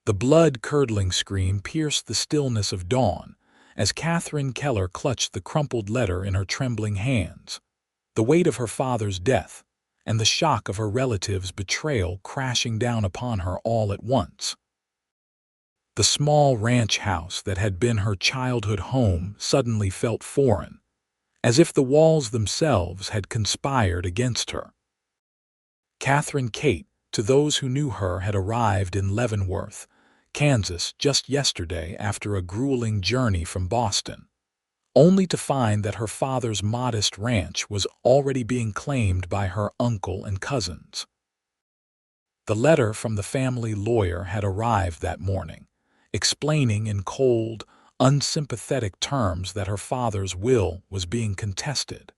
The blood-curdling scream pierced the stillness of dawn as Katherine Keller clutched the crumpled letter in her trembling hands. The weight of her father's death and the shock of her relative's betrayal crashing down upon her all at once. The small ranch house that had been her childhood home suddenly felt foreign, as if the walls themselves had conspired against her. Catherine Kate, to those who knew her, had arrived in Leavenworth, Kansas, just yesterday after a grueling journey from Boston, only to find that her father's modest ranch was already being claimed by her uncle and cousins. The letter from the family lawyer had arrived that morning, explaining in cold, unsympathetic terms that her father's will was being contested.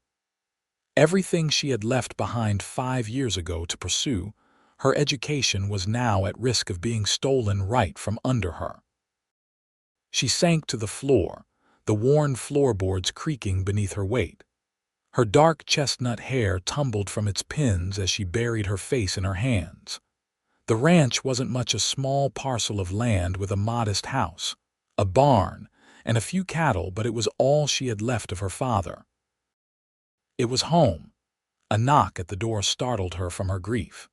Everything she had left behind 5 years ago to pursue, her education was now at risk of being stolen right from under her. She sank to the floor, the worn floorboards creaking beneath her weight. Her dark chestnut hair tumbled from its pins as she buried her face in her hands. The ranch wasn't much, a small parcel of land with a modest house, a barn, and a few cattle, but it was all she had left of her father. It was home. A knock at the door startled her from her grief.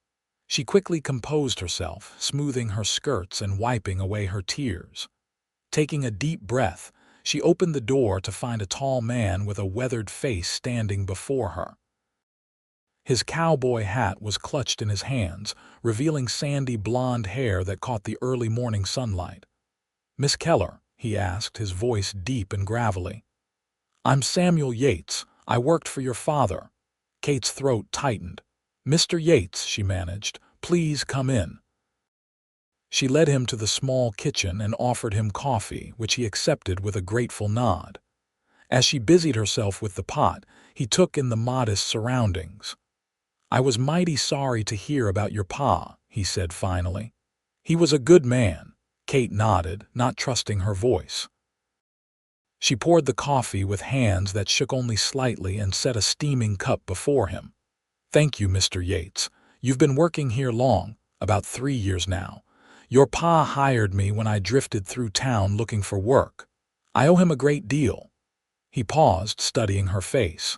She quickly composed herself, smoothing her skirts and wiping away her tears. Taking a deep breath, she opened the door to find a tall man with a weathered face standing before her. His cowboy hat was clutched in his hands, revealing sandy blonde hair that caught the early morning sunlight. "Miss Keller," he asked, his voice deep and gravelly. "I'm Samuel Yates. I worked for your father." Kate's throat tightened. "Mr. Yates," she managed, "please come in." She led him to the small kitchen and offered him coffee, which he accepted with a grateful nod. As she busied herself with the pot, he took in the modest surroundings. "I was mighty sorry to hear about your pa," he said finally. "He was a good man." Kate nodded, not trusting her voice. She poured the coffee with hands that shook only slightly and set a steaming cup before him. "Thank you, Mr. Yates. You've been working here long, about 3 years now. Your pa hired me when I drifted through town looking for work. I owe him a great deal." He paused, studying her face.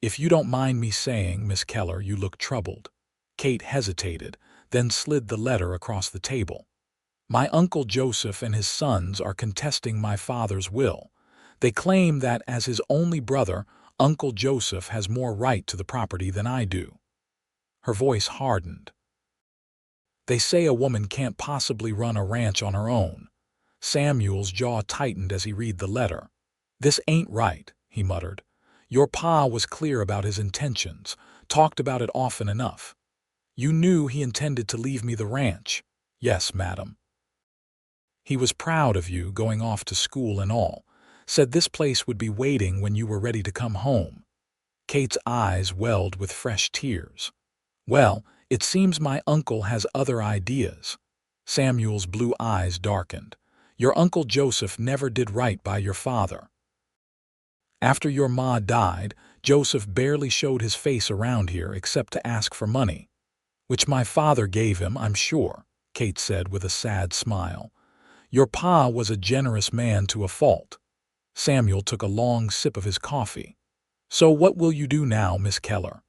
"If you don't mind me saying, Miss Keller, you look troubled." Kate hesitated, then slid the letter across the table. "My Uncle Joseph and his sons are contesting my father's will. They claim that as his only brother, Uncle Joseph has more right to the property than I do." Her voice hardened. "They say a woman can't possibly run a ranch on her own." Samuel's jaw tightened as he read the letter. "This ain't right," he muttered. "Your pa was clear about his intentions, talked about it often enough. You knew he intended to leave me the ranch." "Yes, madam." "He was proud of you, going off to school and all. Said this place would be waiting when you were ready to come home." Kate's eyes welled with fresh tears. "Well, it seems my uncle has other ideas." Samuel's blue eyes darkened. "Your Uncle Joseph never did right by your father. After your ma died, Joseph barely showed his face around here except to ask for money. Which my father gave him, I'm sure," Kate said with a sad smile. "Your pa was a generous man to a fault." Samuel took a long sip of his coffee. "So what will you do now, Miss Keller?"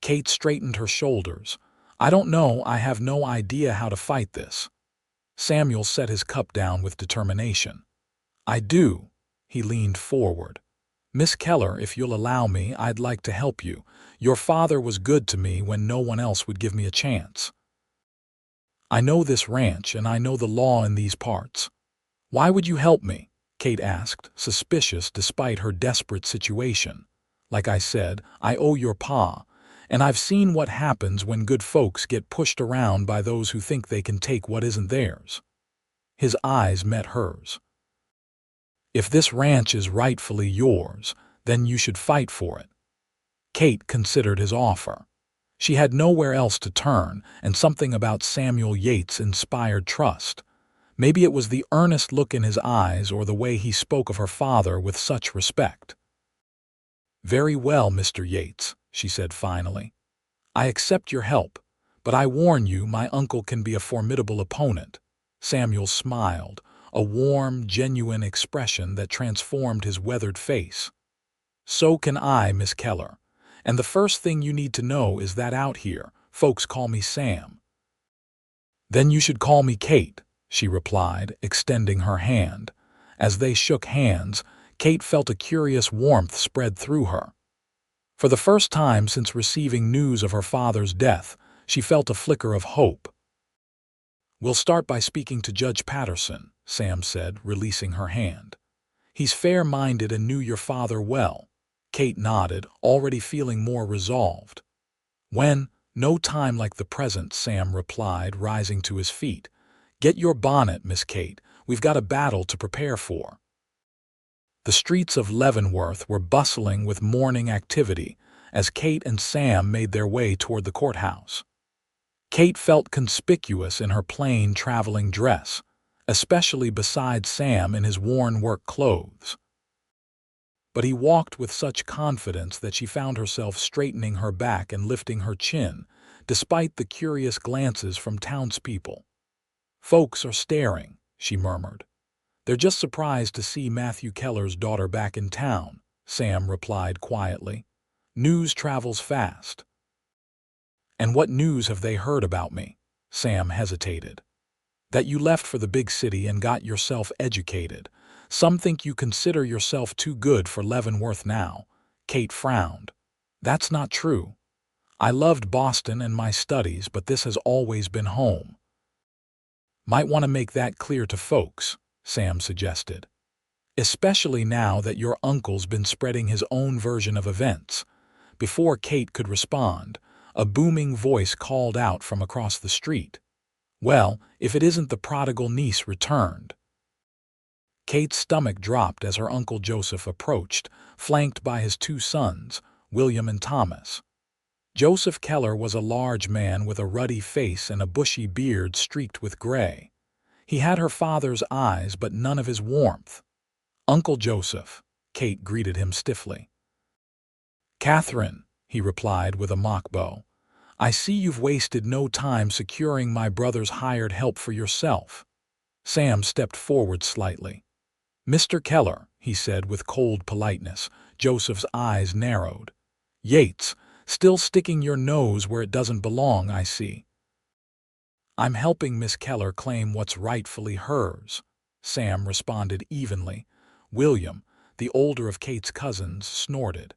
Kate straightened her shoulders. "I don't know. I have no idea how to fight this." Samuel set his cup down with determination. "I do." He leaned forward. "Miss Keller, if you'll allow me, I'd like to help you. Your father was good to me when no one else would give me a chance. I know this ranch and I know the law in these parts." "Why would you help me?" Kate asked, suspicious despite her desperate situation. "Like I said, I owe your pa, and I've seen what happens when good folks get pushed around by those who think they can take what isn't theirs." His eyes met hers. "If this ranch is rightfully yours, then you should fight for it." Kate considered his offer. She had nowhere else to turn, and something about Samuel Yates inspired trust. Maybe it was the earnest look in his eyes or the way he spoke of her father with such respect. "Very well, Mr. Yates," she said finally. "I accept your help, But I warn you, my uncle can be a formidable opponent." Samuel smiled, a warm, genuine expression that transformed his weathered face. "So can I, Miss Keller. And the first thing you need to know is that out here, folks call me Sam." "Then you should call me Kate," she replied, extending her hand. As they shook hands, Kate felt a curious warmth spread through her. For the first time since receiving news of her father's death, she felt a flicker of hope. "We'll start by speaking to Judge Patterson," Sam said, releasing her hand. "He's fair-minded and knew your father well." Kate nodded, already feeling more resolved. "When? No time like the present," Sam replied, rising to his feet. "Get your bonnet, Miss Kate. We've got a battle to prepare for." The streets of Leavenworth were bustling with morning activity as Kate and Sam made their way toward the courthouse. Kate felt conspicuous in her plain traveling dress, especially beside Sam in his worn work clothes. But he walked with such confidence that she found herself straightening her back and lifting her chin, despite the curious glances from townspeople. "Folks are staring," she murmured. "They're just surprised to see Matthew Keller's daughter back in town," Sam replied quietly. "News travels fast." "And what news have they heard about me?" Sam hesitated. "That you left for the big city and got yourself educated. Some think you consider yourself too good for Leavenworth now." Kate frowned. "That's not true. I loved Boston and my studies, but this has always been home." "Might want to make that clear to folks," Sam suggested. "Especially now that your uncle's been spreading his own version of events." Before Kate could respond, a booming voice called out from across the street. "Well, if it isn't the prodigal niece returned." Kate's stomach dropped as her Uncle Joseph approached, flanked by his two sons, William and Thomas. Joseph Keller was a large man with a ruddy face and a bushy beard streaked with gray. He had her father's eyes but none of his warmth. "Uncle Joseph," Kate greeted him stiffly. "Katherine," he replied with a mock bow, "I see you've wasted no time securing my brother's hired help for yourself." Sam stepped forward slightly. "Mr. Keller," he said with cold politeness. Joseph's eyes narrowed. "Yates, still sticking your nose where it doesn't belong, I see." "I'm helping Miss Keller claim what's rightfully hers," Sam responded evenly. William, the older of Kate's cousins, snorted.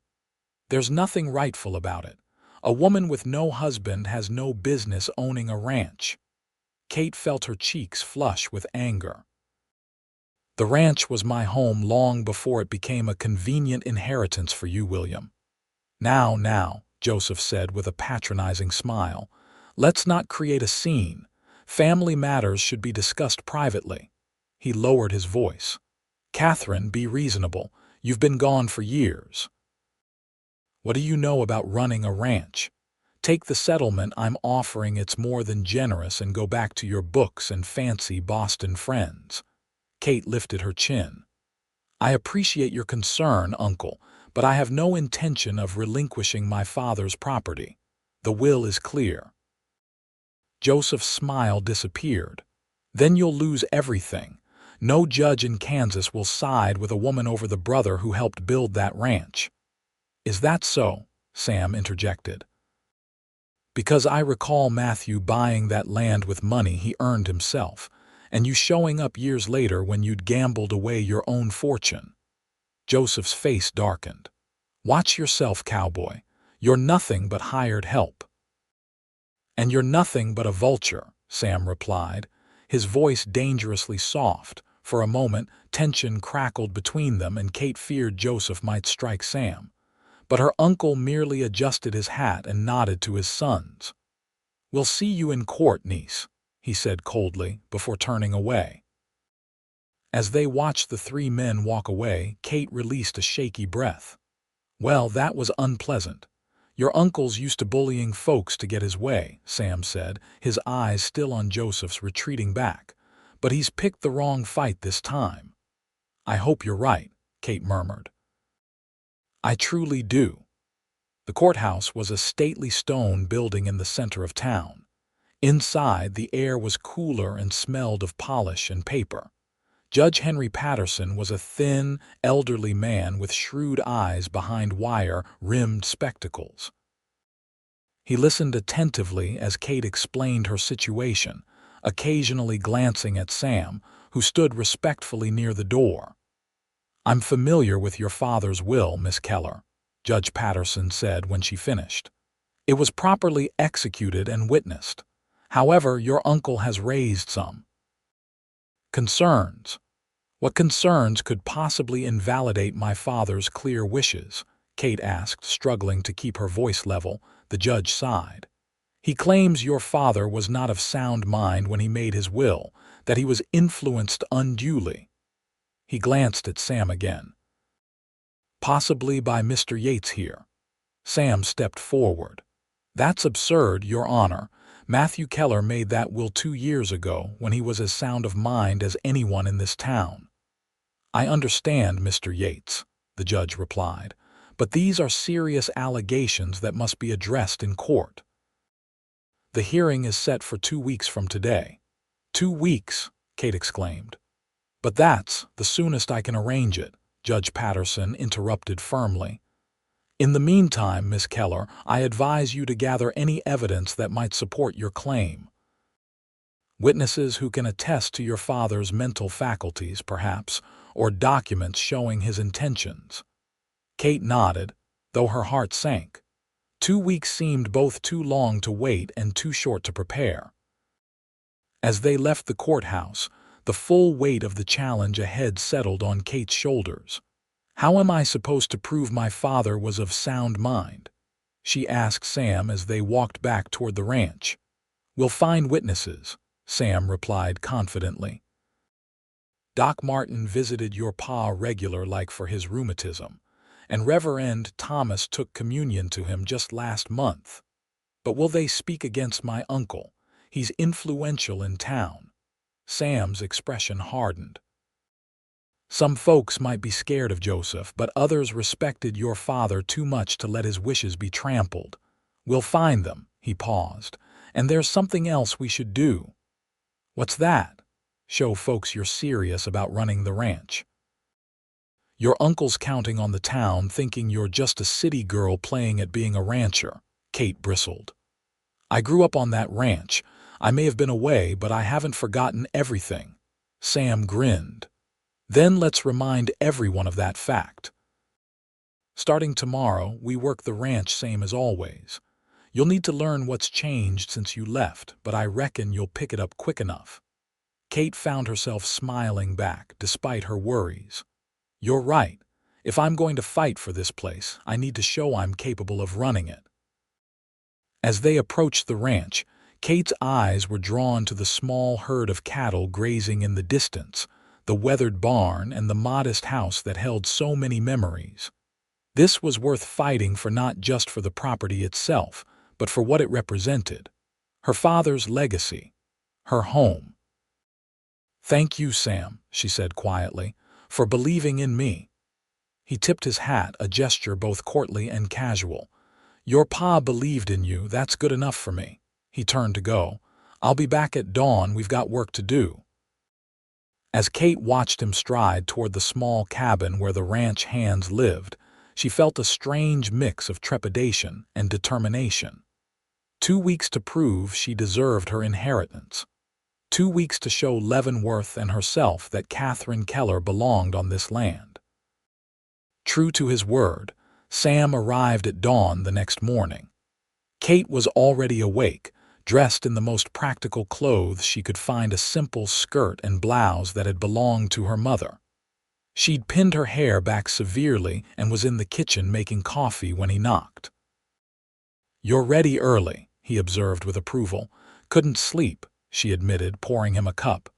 "There's nothing rightful about it. A woman with no husband has no business owning a ranch." Kate felt her cheeks flush with anger. "The ranch was my home long before it became a convenient inheritance for you, William." Now," Joseph said with a patronizing smile, "let's not create a scene. Family matters should be discussed privately." He lowered his voice. "Katherine, be reasonable. You've been gone for years. What do you know about running a ranch? Take the settlement I'm offering, it's more than generous, and go back to your books and fancy Boston friends." Kate lifted her chin. "I appreciate your concern, Uncle, but I have no intention of relinquishing my father's property. The will is clear." Joseph's smile disappeared. "Then you'll lose everything. No judge in Kansas will side with a woman over the brother who helped build that ranch." "Is that so?" Sam interjected. "Because I recall Matthew buying that land with money he earned himself, and you showing up years later when you'd gambled away your own fortune." Joseph's face darkened. "Watch yourself, Cowboy. You're nothing but hired help." "And you're nothing but a vulture," Sam replied, his voice dangerously soft. For a moment, tension crackled between them, and Kate feared Joseph might strike Sam. But her uncle merely adjusted his hat and nodded to his sons. "We'll see you in court, niece," he said coldly, before turning away. As they watched the three men walk away, Kate released a shaky breath. "Well, that was unpleasant. Your uncle's used to bullying folks to get his way," Sam said, his eyes still on Joseph's retreating back. "But he's picked the wrong fight this time." "I hope you're right," Kate murmured. "I truly do." The courthouse was a stately stone building in the center of town. Inside, the air was cooler and smelled of polish and paper. Judge Henry Patterson was a thin, elderly man with shrewd eyes behind wire-rimmed spectacles. He listened attentively as Kate explained her situation, occasionally glancing at Sam, who stood respectfully near the door. "I'm familiar with your father's will, Miss Keller," Judge Patterson said when she finished. "It was properly executed and witnessed. However, your uncle has raised some concerns." "What concerns could possibly invalidate my father's clear wishes?" Kate asked, struggling to keep her voice level. The judge sighed. "He claims your father was not of sound mind when he made his will, that he was influenced unduly." He glanced at Sam again. "Possibly by Mr. Yates here." Sam stepped forward. "That's absurd, Your Honor. Matthew Keller made that will 2 years ago when he was as sound of mind as anyone in this town." "I understand, Mr. Yates," the judge replied, "but these are serious allegations that must be addressed in court." "The hearing is set for 2 weeks from today." "2 weeks!" Kate exclaimed. "But that's the soonest I can arrange it," Judge Patterson interrupted firmly. "In the meantime, Miss Keller, I advise you to gather any evidence that might support your claim. Witnesses who can attest to your father's mental faculties, perhaps, or documents showing his intentions." Kate nodded, though her heart sank. 2 weeks seemed both too long to wait and too short to prepare. As they left the courthouse, the full weight of the challenge ahead settled on Kate's shoulders. "How am I supposed to prove my father was of sound mind?" she asked Sam as they walked back toward the ranch. "We'll find witnesses," Sam replied confidently. "Doc Martin visited your pa regular like for his rheumatism, and Reverend Thomas took communion to him just last month. But will they speak against my uncle? He's influential in town." Sam's expression hardened. "Some folks might be scared of Joseph, but others respected your father too much to let his wishes be trampled. We'll find them," he paused, "and there's something else we should do." "What's that?" "Show folks you're serious about running the ranch. Your uncle's counting on the town, thinking you're just a city girl playing at being a rancher," Kate bristled. "I grew up on that ranch. I may have been away, but I haven't forgotten everything." Sam grinned. "Then let's remind everyone of that fact. Starting tomorrow, we work the ranch same as always. You'll need to learn what's changed since you left, but I reckon you'll pick it up quick enough." Kate found herself smiling back, despite her worries. "You're right. If I'm going to fight for this place, I need to show I'm capable of running it." As they approached the ranch, Kate's eyes were drawn to the small herd of cattle grazing in the distance, the weathered barn, and the modest house that held so many memories. This was worth fighting for, not just for the property itself, but for what it represented. Her father's legacy. Her home. "Thank you, Sam," she said quietly, "for believing in me." He tipped his hat, a gesture both courtly and casual. "Your pa believed in you, that's good enough for me." He turned to go. "I'll be back at dawn, we've got work to do." As Kate watched him stride toward the small cabin where the ranch hands lived, she felt a strange mix of trepidation and determination. 2 weeks to prove she deserved her inheritance. 2 weeks to show Leavenworth and herself that Katherine Keller belonged on this land. True to his word, Sam arrived at dawn the next morning. Kate was already awake, dressed in the most practical clothes she could find, a simple skirt and blouse that had belonged to her mother. She'd pinned her hair back severely and was in the kitchen making coffee when he knocked. "You're ready early," he observed with approval. "Couldn't sleep," she admitted, pouring him a cup.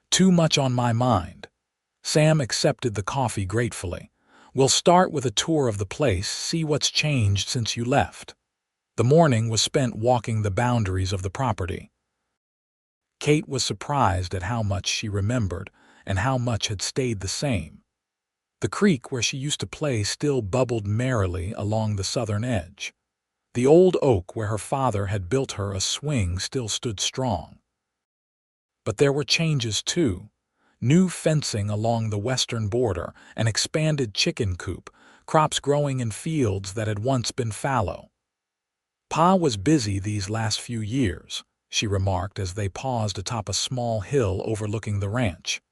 "Too much on my mind." Sam accepted the coffee gratefully. "We'll start with a tour of the place, see what's changed since you left." The morning was spent walking the boundaries of the property. Kate was surprised at how much she remembered and how much had stayed the same. The creek where she used to play still bubbled merrily along the southern edge. The old oak where her father had built her a swing still stood strong. But there were changes too. New fencing along the western border, an expanded chicken coop, crops growing in fields that had once been fallow. Pa was busy these last few years, she remarked as they paused atop a small hill overlooking the ranch.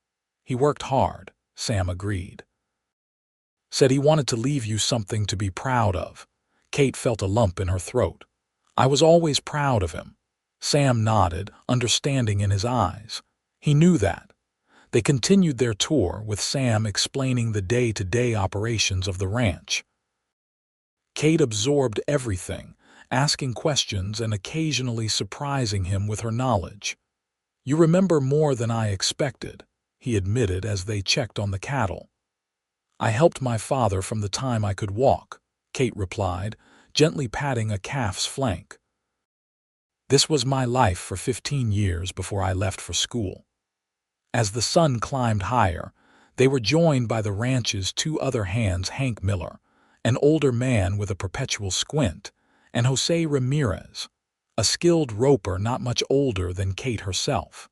He worked hard, Sam agreed. Said he wanted to leave you something to be proud of. Kate felt a lump in her throat. I was always proud of him. Sam nodded, understanding in his eyes. He knew that. They continued their tour, with Sam explaining the day-to-day operations of the ranch. Kate absorbed everything, asking questions and occasionally surprising him with her knowledge. You remember more than I expected, he admitted as they checked on the cattle. I helped my father from the time I could walk, Kate replied, gently patting a calf's flank. This was my life for 15 years before I left for school. As the sun climbed higher, they were joined by the ranch's two other hands, Hank Miller, an older man with a perpetual squint, and Jose Ramirez, a skilled roper not much older than Kate herself.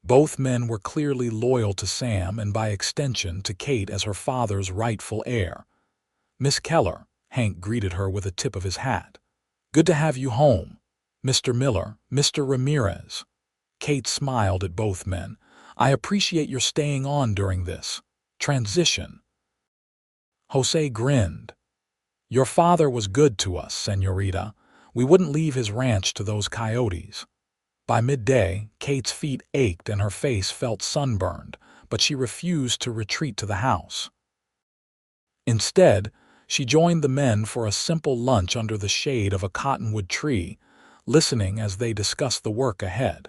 Both men were clearly loyal to Sam and by extension to Kate as her father's rightful heir. Miss Keller, Hank greeted her with a tip of his hat. Good to have you home, Mr. Miller, Mr. Ramirez. Kate smiled at both men. I appreciate your staying on during this transition. Jose grinned. Your father was good to us, señorita. We wouldn't leave his ranch to those coyotes. By midday, Kate's feet ached and her face felt sunburned, but she refused to retreat to the house. Instead, she joined the men for a simple lunch under the shade of a cottonwood tree, listening as they discussed the work ahead.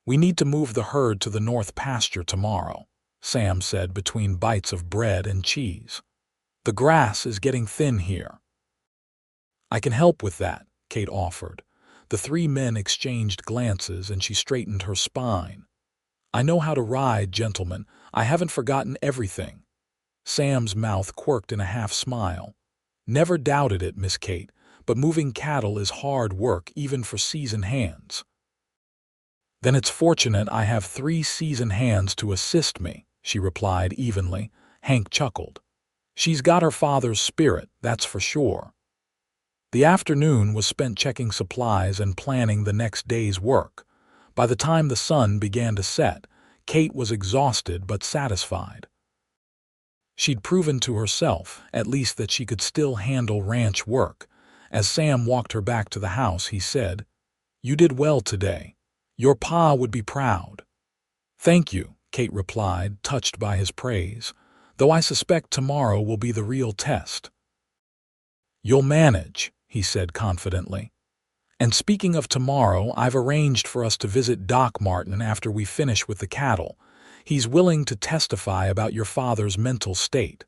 We need to move the herd to the north pasture tomorrow, Sam said between bites of bread and cheese. The grass is getting thin here. I can help with that, Kate offered. The three men exchanged glances and she straightened her spine. I know how to ride, gentlemen. I haven't forgotten everything. Sam's mouth quirked in a half-smile. Never doubted it, Miss Kate, but moving cattle is hard work even for seasoned hands. Then it's fortunate I have 3 seasoned hands to assist me, she replied evenly. Hank chuckled. She's got her father's spirit, that's for sure. The afternoon was spent checking supplies and planning the next day's work. By the time the sun began to set, Kate was exhausted but satisfied. She'd proven to herself, at least, that she could still handle ranch work. As Sam walked her back to the house, he said, You did well today. Your pa would be proud. Thank you, Kate replied, touched by his praise, though I suspect tomorrow will be the real test. You'll manage, he said confidently. And speaking of tomorrow, I've arranged for us to visit Doc Martin after we finish with the cattle. He's willing to testify about your father's mental state.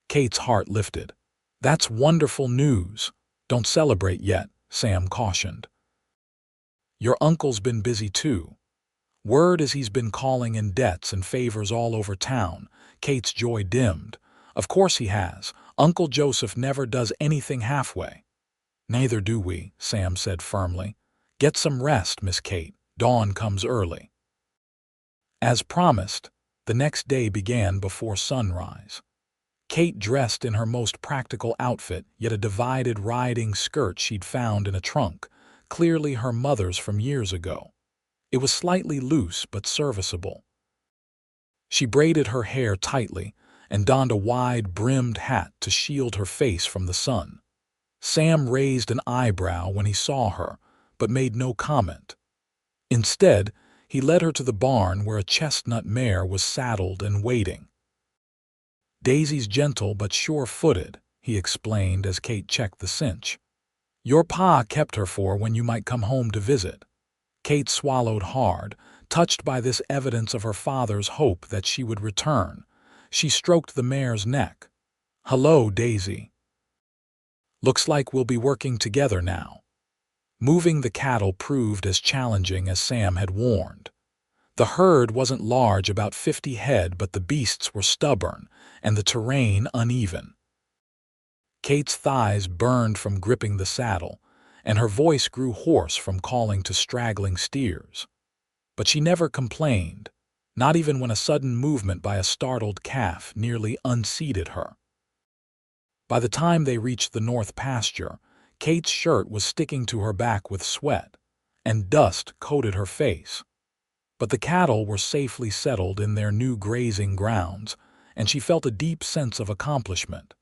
Kate's heart lifted. That's wonderful news. Don't celebrate yet, Sam cautioned. Your uncle's been busy too. Word is he's been calling in debts and favors all over town. Kate's joy dimmed. Of course he has. Uncle Joseph never does anything halfway. Neither do we, Sam said firmly. Get some rest, Miss Kate. Dawn comes early. As promised, the next day began before sunrise. Kate dressed in her most practical outfit, yet a divided riding skirt she'd found in a trunk, clearly her mother's from years ago. It was slightly loose but serviceable. She braided her hair tightly and donned a wide-brimmed hat to shield her face from the sun. Sam raised an eyebrow when he saw her, but made no comment. Instead, he led her to the barn where a chestnut mare was saddled and waiting. Daisy's gentle but sure-footed, he explained as Kate checked the cinch. Your pa kept her for when you might come home to visit. Kate swallowed hard, touched by this evidence of her father's hope that she would return. She stroked the mare's neck. Hello, Daisy. Looks like we'll be working together now. Moving the cattle proved as challenging as Sam had warned. The herd wasn't large, about 50 head, but the beasts were stubborn and the terrain uneven. Kate's thighs burned from gripping the saddle, and her voice grew hoarse from calling to straggling steers. But she never complained, not even when a sudden movement by a startled calf nearly unseated her. By the time they reached the north pasture, Kate's shirt was sticking to her back with sweat, and dust coated her face. But the cattle were safely settled in their new grazing grounds, and she felt a deep sense of accomplishment.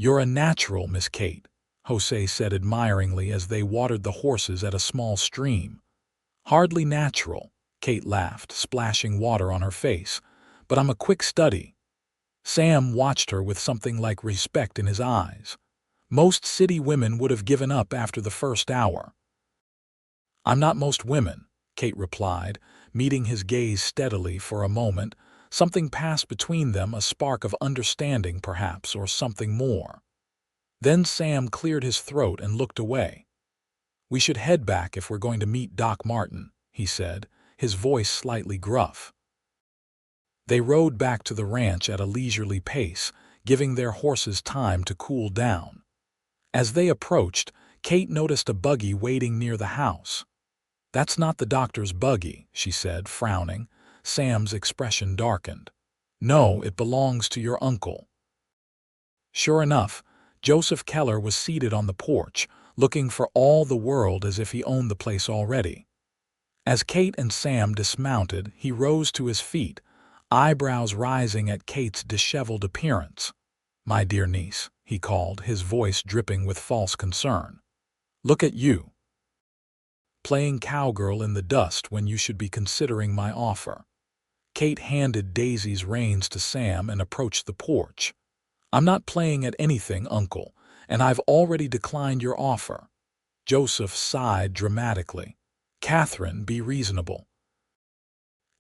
"You're a natural, Miss Kate," Jose said admiringly as they watered the horses at a small stream. "Hardly natural," Kate laughed, splashing water on her face, "but I'm a quick study." Sam watched her with something like respect in his eyes. Most city women would have given up after the first hour. "I'm not most women," Kate replied, meeting his gaze steadily for a moment. Something passed between them, a spark of understanding perhaps, or something more. Then Sam cleared his throat and looked away. "We should head back if we're going to meet Doc Martin," he said, his voice slightly gruff. They rode back to the ranch at a leisurely pace, giving their horses time to cool down. As they approached, Kate noticed a buggy waiting near the house. "That's not the doctor's buggy," she said, frowning. Sam's expression darkened. "No, it belongs to your uncle." Sure enough, Joseph Keller was seated on the porch, looking for all the world as if he owned the place already. As Kate and Sam dismounted, he rose to his feet, eyebrows rising at Kate's disheveled appearance. "My dear niece," he called, his voice dripping with false concern. "Look at you. Playing cowgirl in the dust when you should be considering my offer." Kate handed Daisy's reins to Sam and approached the porch. "I'm not playing at anything, Uncle, and I've already declined your offer." Joseph sighed dramatically. "Katherine, be reasonable.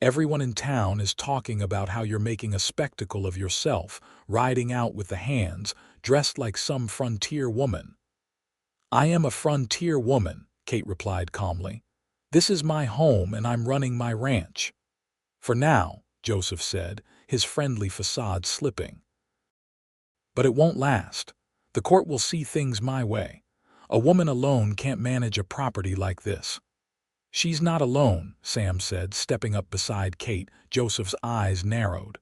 Everyone in town is talking about how you're making a spectacle of yourself, riding out with the hands, dressed like some frontier woman." "I am a frontier woman," Kate replied calmly. "This is my home and I'm running my ranch." "For now," Joseph said, his friendly facade slipping. "But it won't last. The court will see things my way. A woman alone can't manage a property like this." "She's not alone," Sam said, stepping up beside Kate. Joseph's eyes narrowed.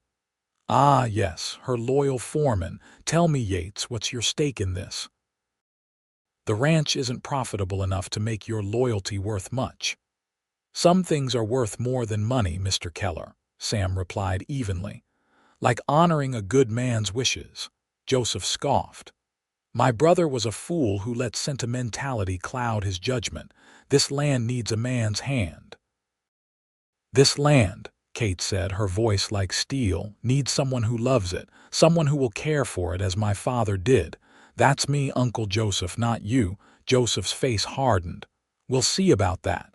"Ah, yes, her loyal foreman. Tell me, Yates, what's your stake in this?" "The ranch isn't profitable enough to make your loyalty worth much." "Some things are worth more than money, Mr. Keller," Sam replied evenly. "Like honoring a good man's wishes." Joseph scoffed. "My brother was a fool who let sentimentality cloud his judgment. This land needs a man's hand." "This land," Kate said, her voice like steel, "needs someone who loves it, someone who will care for it as my father did. That's me, Uncle Joseph, not you." Joseph's face hardened. "We'll see about that."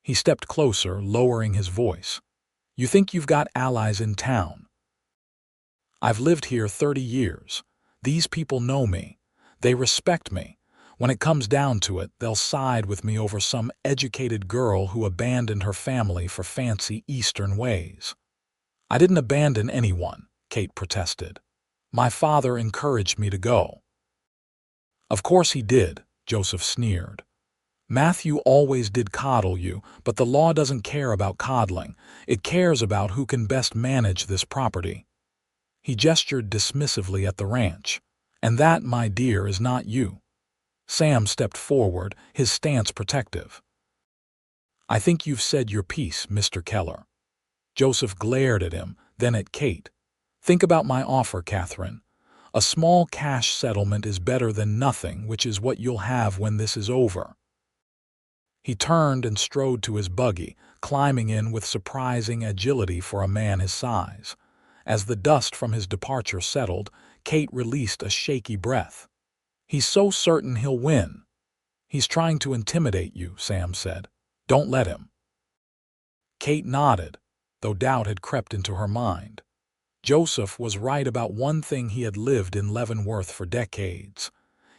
He stepped closer, lowering his voice. "You think you've got allies in town? I've lived here 30 years. These people know me. They respect me. When it comes down to it, they'll side with me over some educated girl who abandoned her family for fancy Eastern ways." "I didn't abandon anyone," Kate protested. "My father encouraged me to go." "Of course he did," Joseph sneered. "Matthew always did coddle you, but the law doesn't care about coddling. It cares about who can best manage this property." He gestured dismissively at the ranch. "And that, my dear, is not you." Sam stepped forward, his stance protective. "I think you've said your piece, Mr. Keller." Joseph glared at him, then at Kate. "Think about my offer, Katherine. A small cash settlement is better than nothing, which is what you'll have when this is over." He turned and strode to his buggy, climbing in with surprising agility for a man his size. As the dust from his departure settled, Kate released a shaky breath. "He's so certain he'll win." "He's trying to intimidate you," Sam said. "Don't let him." Kate nodded, though doubt had crept into her mind. Joseph was right about one thing: he had lived in Leavenworth for decades.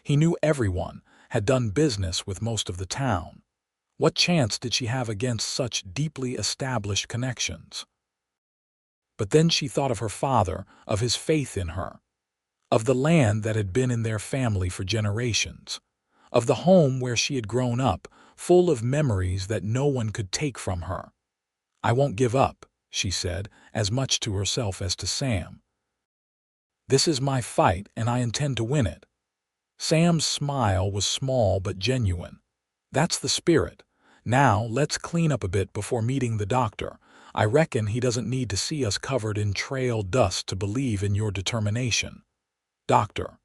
He knew everyone, had done business with most of the town. What chance did she have against such deeply established connections? But then she thought of her father, of his faith in her. of the land that had been in their family for generations, of the home where she had grown up, full of memories that no one could take from her. "I won't give up," she said, as much to herself as to Sam. "This is my fight, and I intend to win it." Sam's smile was small but genuine. "That's the spirit. Now, let's clean up a bit before meeting the doctor. I reckon he doesn't need to see us covered in trail dust to believe in your determination." Doctor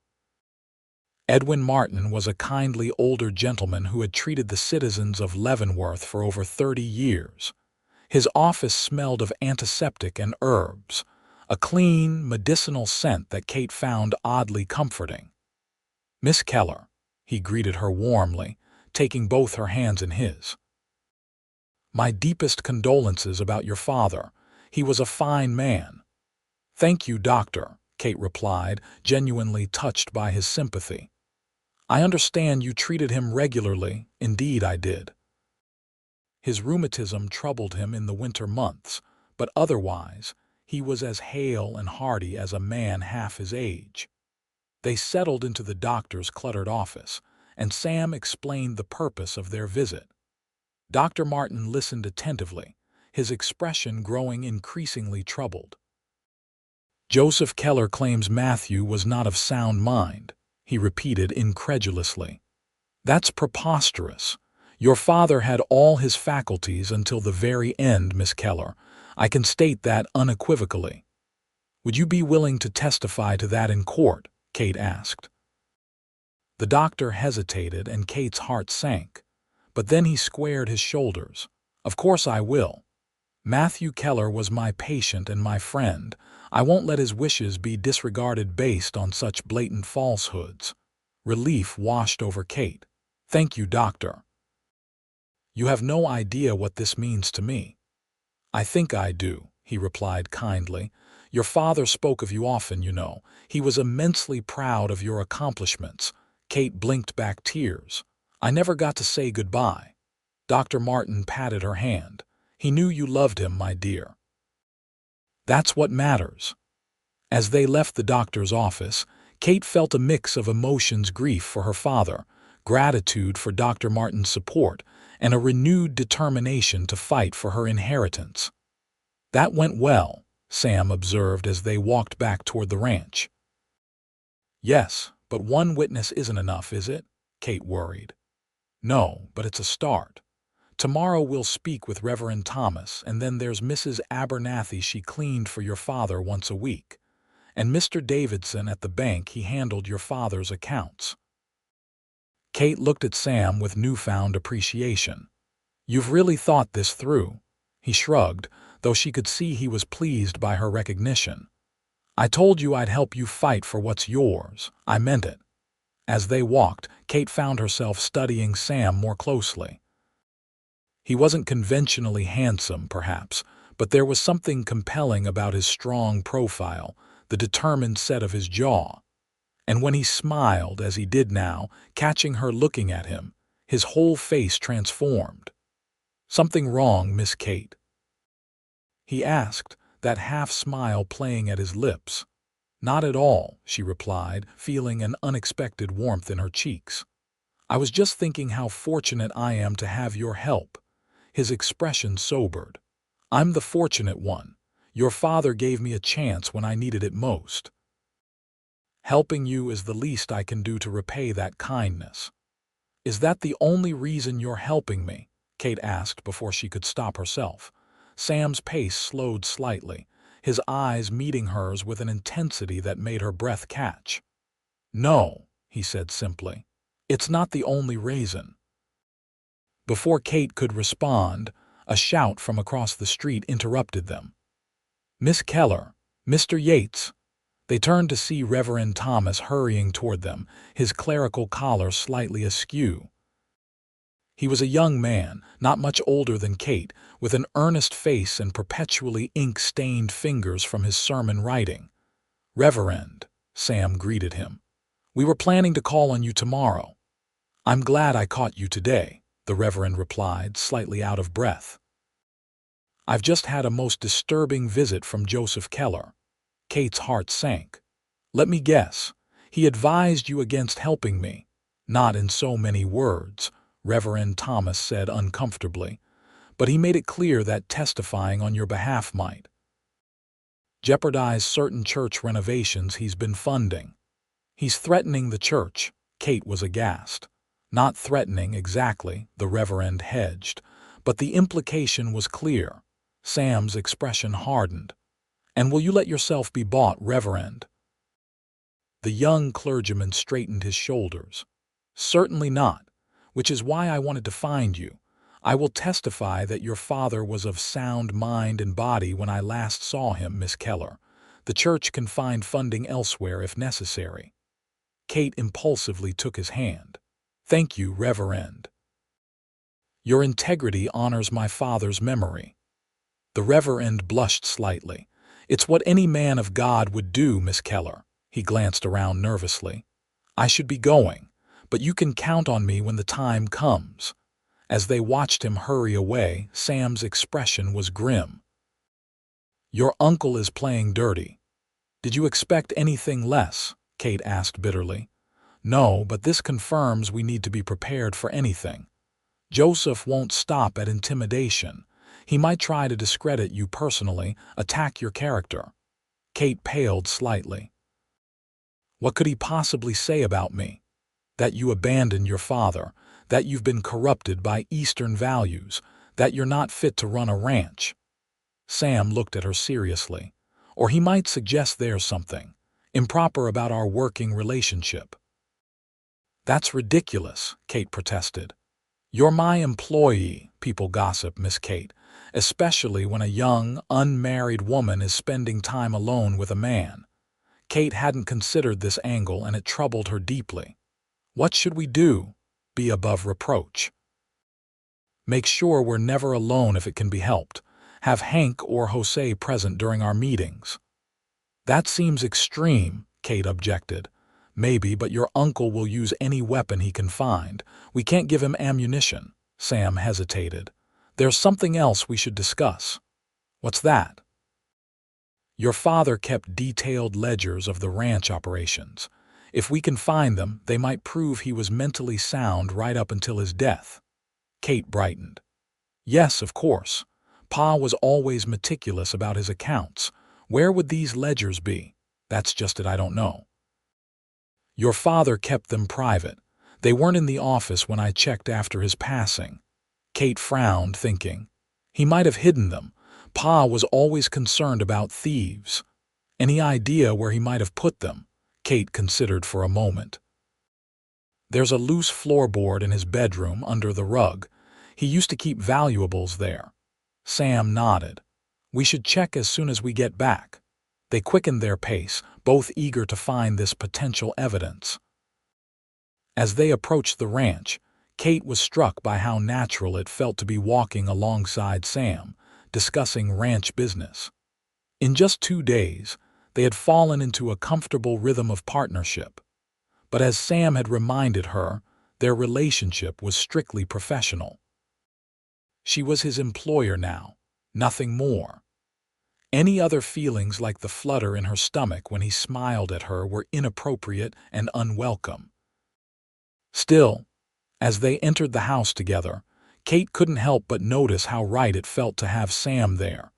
Edwin Martin was a kindly older gentleman who had treated the citizens of Leavenworth for over 30 years. His office smelled of antiseptic and herbs, a clean, medicinal scent that Kate found oddly comforting. "Miss Keller," he greeted her warmly, taking both her hands in his. "My deepest condolences about your father. He was a fine man." "Thank you, Doctor," Kate replied, genuinely touched by his sympathy. "I understand you treated him regularly." "Indeed I did." His rheumatism troubled him in the winter months, but otherwise he was as hale and hearty as a man half his age. They settled into the doctor's cluttered office, and Sam explained the purpose of their visit. Dr. Martin listened attentively, his expression growing increasingly troubled. "Joseph Keller claims Matthew was not of sound mind," he repeated incredulously. "That's preposterous. Your father had all his faculties until the very end, Miss Keller. I can state that unequivocally." "Would you be willing to testify to that in court?" Kate asked. The doctor hesitated, and Kate's heart sank. But then he squared his shoulders. "Of course I will. Matthew Keller was my patient and my friend. I won't let his wishes be disregarded based on such blatant falsehoods." Relief washed over Kate. "Thank you, Doctor. You have no idea what this means to me." "I think I do," he replied kindly. "Your father spoke of you often, you know. He was immensely proud of your accomplishments." Kate blinked back tears. "I never got to say goodbye." Dr. Martin patted her hand. "He knew you loved him, my dear. That's what matters." As they left the doctor's office, Kate felt a mix of emotions: grief for her father, gratitude for Dr. Martin's support, and a renewed determination to fight for her inheritance. "That went well," Sam observed as they walked back toward the ranch. "Yes, but one witness isn't enough, is it?" Kate worried. "No, but it's a start. Tomorrow we'll speak with Reverend Thomas, and then there's Mrs. Abernathy. She cleaned for your father once a week. And Mr. Davidson at the bank, he handled your father's accounts." Kate looked at Sam with newfound appreciation. "You've really thought this through." He shrugged, though she could see he was pleased by her recognition. "I told you I'd help you fight for what's yours. I meant it." As they walked, Kate found herself studying Sam more closely. He wasn't conventionally handsome, perhaps, but there was something compelling about his strong profile, the determined set of his jaw. And when he smiled, as he did now, catching her looking at him, his whole face transformed. "Something wrong, Miss Kate?" he asked, that half-smile playing at his lips. "Not at all," she replied, feeling an unexpected warmth in her cheeks. "I was just thinking how fortunate I am to have your help." His expression sobered. "I'm the fortunate one. Your father gave me a chance when I needed it most. Helping you is the least I can do to repay that kindness." "Is that the only reason you're helping me?" Kate asked before she could stop herself. Sam's pace slowed slightly, his eyes meeting hers with an intensity that made her breath catch. "No," he said simply. "It's not the only reason." Before Kate could respond, a shout from across the street interrupted them. "Miss Keller! Mr. Yates!" They turned to see Reverend Thomas hurrying toward them, his clerical collar slightly askew. He was a young man, not much older than Kate, with an earnest face and perpetually ink-stained fingers from his sermon writing. "Reverend," Sam greeted him, "we were planning to call on you tomorrow." "I'm glad I caught you today," the Reverend replied, slightly out of breath. "I've just had a most disturbing visit from Joseph Keller." Kate's heart sank. Let me guess. He advised you against helping me. Not in so many words, Reverend Thomas said uncomfortably, but he made it clear that testifying on your behalf might jeopardize certain church renovations he's been funding. He's threatening the church. Kate was aghast. Not threatening exactly, the Reverend hedged, but the implication was clear. Sam's expression hardened. And will you let yourself be bought, Reverend? The young clergyman straightened his shoulders. Certainly not, which is why I wanted to find you. I will testify that your father was of sound mind and body when I last saw him, Miss Keller. The church can find funding elsewhere if necessary. Kate impulsively took his hand. Thank you, Reverend. Your integrity honors my father's memory. The Reverend blushed slightly. It's what any man of God would do, Miss Keller. He glanced around nervously. I should be going, but you can count on me when the time comes. As they watched him hurry away, Sam's expression was grim. Your uncle is playing dirty. Did you expect anything less? Kate asked bitterly. No, but this confirms we need to be prepared for anything. Joseph won't stop at intimidation. He might try to discredit you personally, attack your character. Kate paled slightly. What could he possibly say about me? That you abandoned your father, that you've been corrupted by Eastern values, that you're not fit to run a ranch. Sam looked at her seriously. Or he might suggest there's something improper about our working relationship. That's ridiculous, Kate protested. You're my employee, people gossip, Miss Kate, especially when a young, unmarried woman is spending time alone with a man. Kate hadn't considered this angle and it troubled her deeply. What should we do? Be above reproach. Make sure we're never alone if it can be helped. Have Hank or Jose present during our meetings. That seems extreme, Kate objected. Maybe, but your uncle will use any weapon he can find. We can't give him ammunition. Sam hesitated. There's something else we should discuss. What's that? Your father kept detailed ledgers of the ranch operations. If we can find them, they might prove he was mentally sound right up until his death. Kate brightened. Yes, of course. Pa was always meticulous about his accounts. Where would these ledgers be? That's just it, I don't know. Your father kept them private. They weren't in the office when I checked after his passing. Kate frowned, thinking. He might have hidden them. Pa was always concerned about thieves. Any idea where he might have put them? Kate considered for a moment. There's a loose floorboard in his bedroom under the rug. He used to keep valuables there. Sam nodded. We should check as soon as we get back. They quickened their pace, both eager to find this potential evidence. As they approached the ranch, Kate was struck by how natural it felt to be walking alongside Sam, discussing ranch business. In just 2 days, they had fallen into a comfortable rhythm of partnership. But as Sam had reminded her, their relationship was strictly professional. She was his employer now, nothing more. Any other feelings like the flutter in her stomach when he smiled at her were inappropriate and unwelcome. Still, as they entered the house together, Kate couldn't help but notice how right it felt to have Sam there,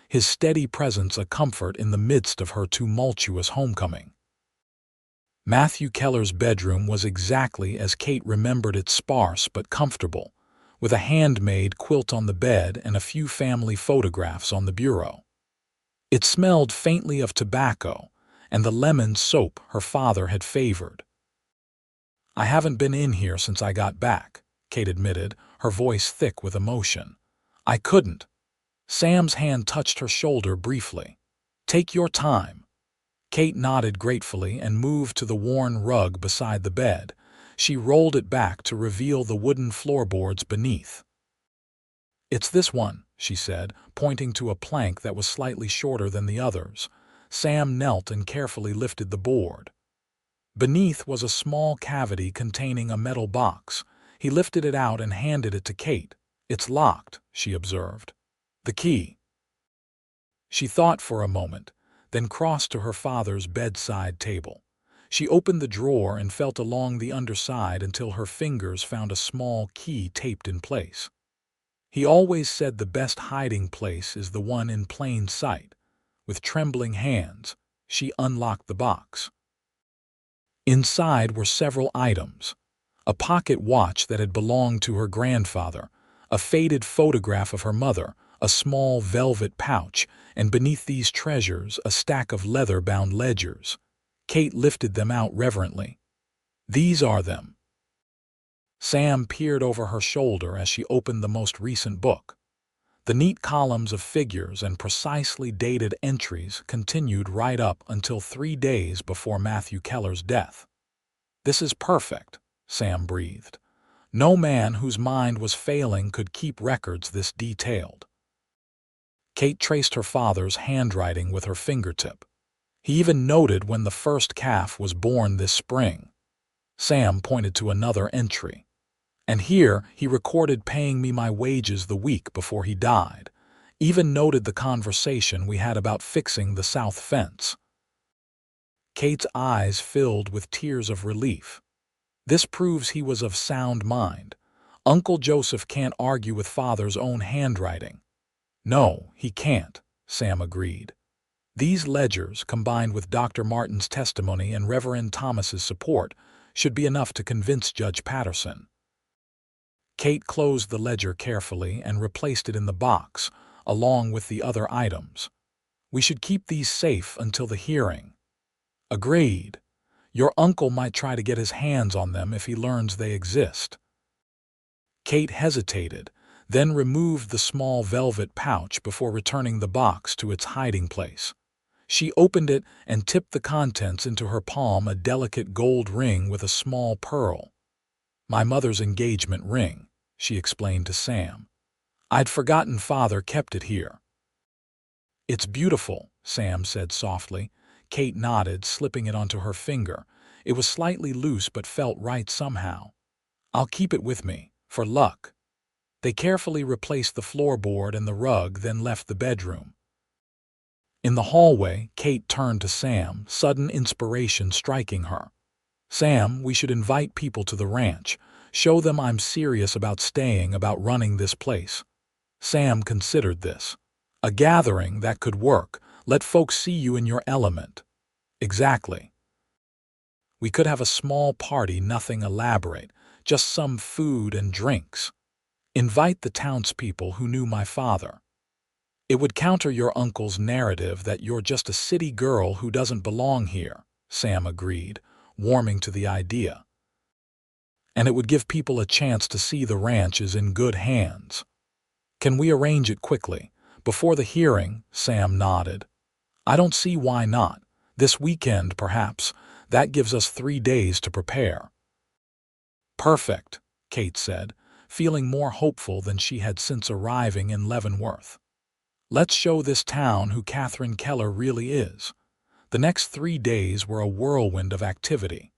his steady presence a comfort in the midst of her tumultuous homecoming. Matthew Keller's bedroom was exactly as Kate remembered it, sparse but comfortable, with a handmade quilt on the bed and a few family photographs on the bureau. It smelled faintly of tobacco and the lemon soap her father had favored. I haven't been in here since I got back, Kate admitted, her voice thick with emotion. I couldn't. Sam's hand touched her shoulder briefly. Take your time. Kate nodded gratefully and moved to the worn rug beside the bed. She rolled it back to reveal the wooden floorboards beneath. It's this one, she said, pointing to a plank that was slightly shorter than the others. Sam knelt and carefully lifted the board. Beneath was a small cavity containing a metal box. He lifted it out and handed it to Kate. It's locked, she observed. The key. She thought for a moment, then crossed to her father's bedside table. She opened the drawer and felt along the underside until her fingers found a small key taped in place. He always said the best hiding place is the one in plain sight. With trembling hands, she unlocked the box. Inside were several items: a pocket watch that had belonged to her grandfather, a faded photograph of her mother, a small velvet pouch, and beneath these treasures a stack of leather-bound ledgers. Kate lifted them out reverently. "These are them." Sam peered over her shoulder as she opened the most recent book. The neat columns of figures and precisely dated entries continued right up until 3 days before Matthew Keller's death. "This is perfect," Sam breathed. "No man whose mind was failing could keep records this detailed." Kate traced her father's handwriting with her fingertip. He even noted when the first calf was born this spring. Sam pointed to another entry. "And here he recorded paying me my wages the week before he died. Even noted the conversation we had about fixing the south fence." Kate's eyes filled with tears of relief. This proves he was of sound mind. Uncle Joseph can't argue with father's own handwriting. "No, he can't," Sam agreed. "These ledgers, combined with Dr. Martin's testimony and Reverend Thomas's support, should be enough to convince Judge Patterson." Kate closed the ledger carefully and replaced it in the box, along with the other items. "We should keep these safe until the hearing." "Agreed. Your uncle might try to get his hands on them if he learns they exist." Kate hesitated, then removed the small velvet pouch before returning the box to its hiding place. She opened it and tipped the contents into her palm, a delicate gold ring with a small pearl. "My mother's engagement ring," she explained to Sam. "I'd forgotten father kept it here." "It's beautiful," Sam said softly. Kate nodded, slipping it onto her finger. It was slightly loose but felt right somehow. "I'll keep it with me, for luck." They carefully replaced the floorboard and the rug, then left the bedroom. In the hallway, Kate turned to Sam, sudden inspiration striking her. "Sam, we should invite people to the ranch. Show them I'm serious about staying, about running this place." Sam considered this. "A gathering that could work. Let folks see you in your element." "Exactly. We could have a small party, nothing elaborate, just some food and drinks. Invite the townspeople who knew my father. It would counter your uncle's narrative that you're just a city girl who doesn't belong here," Sam agreed, warming to the idea. "And it would give people a chance to see the ranch is in good hands." "Can we arrange it quickly? Before the hearing?" Sam nodded. "I don't see why not. This weekend, perhaps. That gives us 3 days to prepare." "Perfect," Kate said, feeling more hopeful than she had since arriving in Leavenworth. "Let's show this town who Katherine Keller really is." The next 3 days were a whirlwind of activity.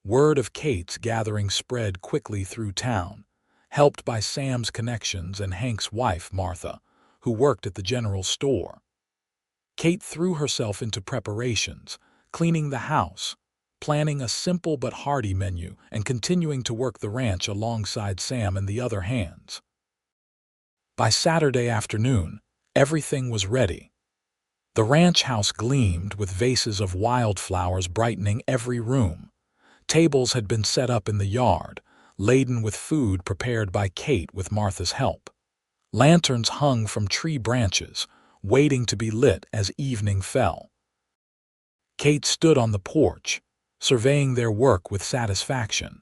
Word of Kate's gathering spread quickly through town, helped by Sam's connections and Hank's wife, Martha, who worked at the general store. Kate threw herself into preparations, cleaning the house, planning a simple but hearty menu, and continuing to work the ranch alongside Sam and the other hands. By Saturday afternoon, everything was ready. The ranch house gleamed with vases of wildflowers brightening every room. Tables had been set up in the yard, laden with food prepared by Kate with Martha's help. Lanterns hung from tree branches, waiting to be lit as evening fell. Kate stood on the porch, surveying their work with satisfaction.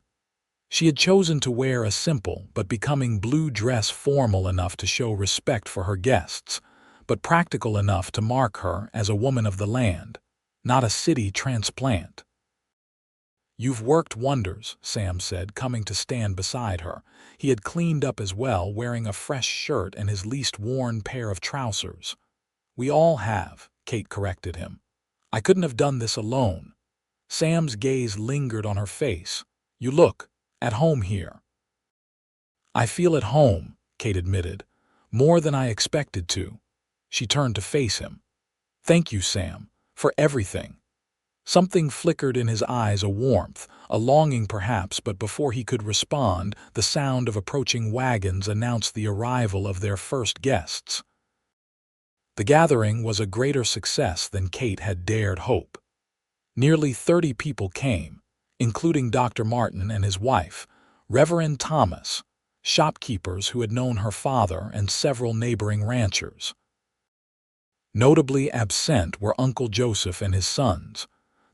She had chosen to wear a simple but becoming blue dress, formal enough to show respect for her guests, but practical enough to mark her as a woman of the land, not a city transplant. "You've worked wonders," Sam said, coming to stand beside her. He had cleaned up as well, wearing a fresh shirt and his least worn pair of trousers. "We all have," Kate corrected him. "I couldn't have done this alone." Sam's gaze lingered on her face. "You look at home here." "I feel at home," Kate admitted, "more than I expected to." She turned to face him. Thank you, Sam, for everything. Something flickered in his eyes, a warmth, a longing perhaps, but before he could respond, the sound of approaching wagons announced the arrival of their first guests. The gathering was a greater success than Kate had dared hope. Nearly 30 people came, including Dr. Martin and his wife, Reverend Thomas, shopkeepers who had known her father, and several neighboring ranchers. Notably absent were Uncle Joseph and his sons,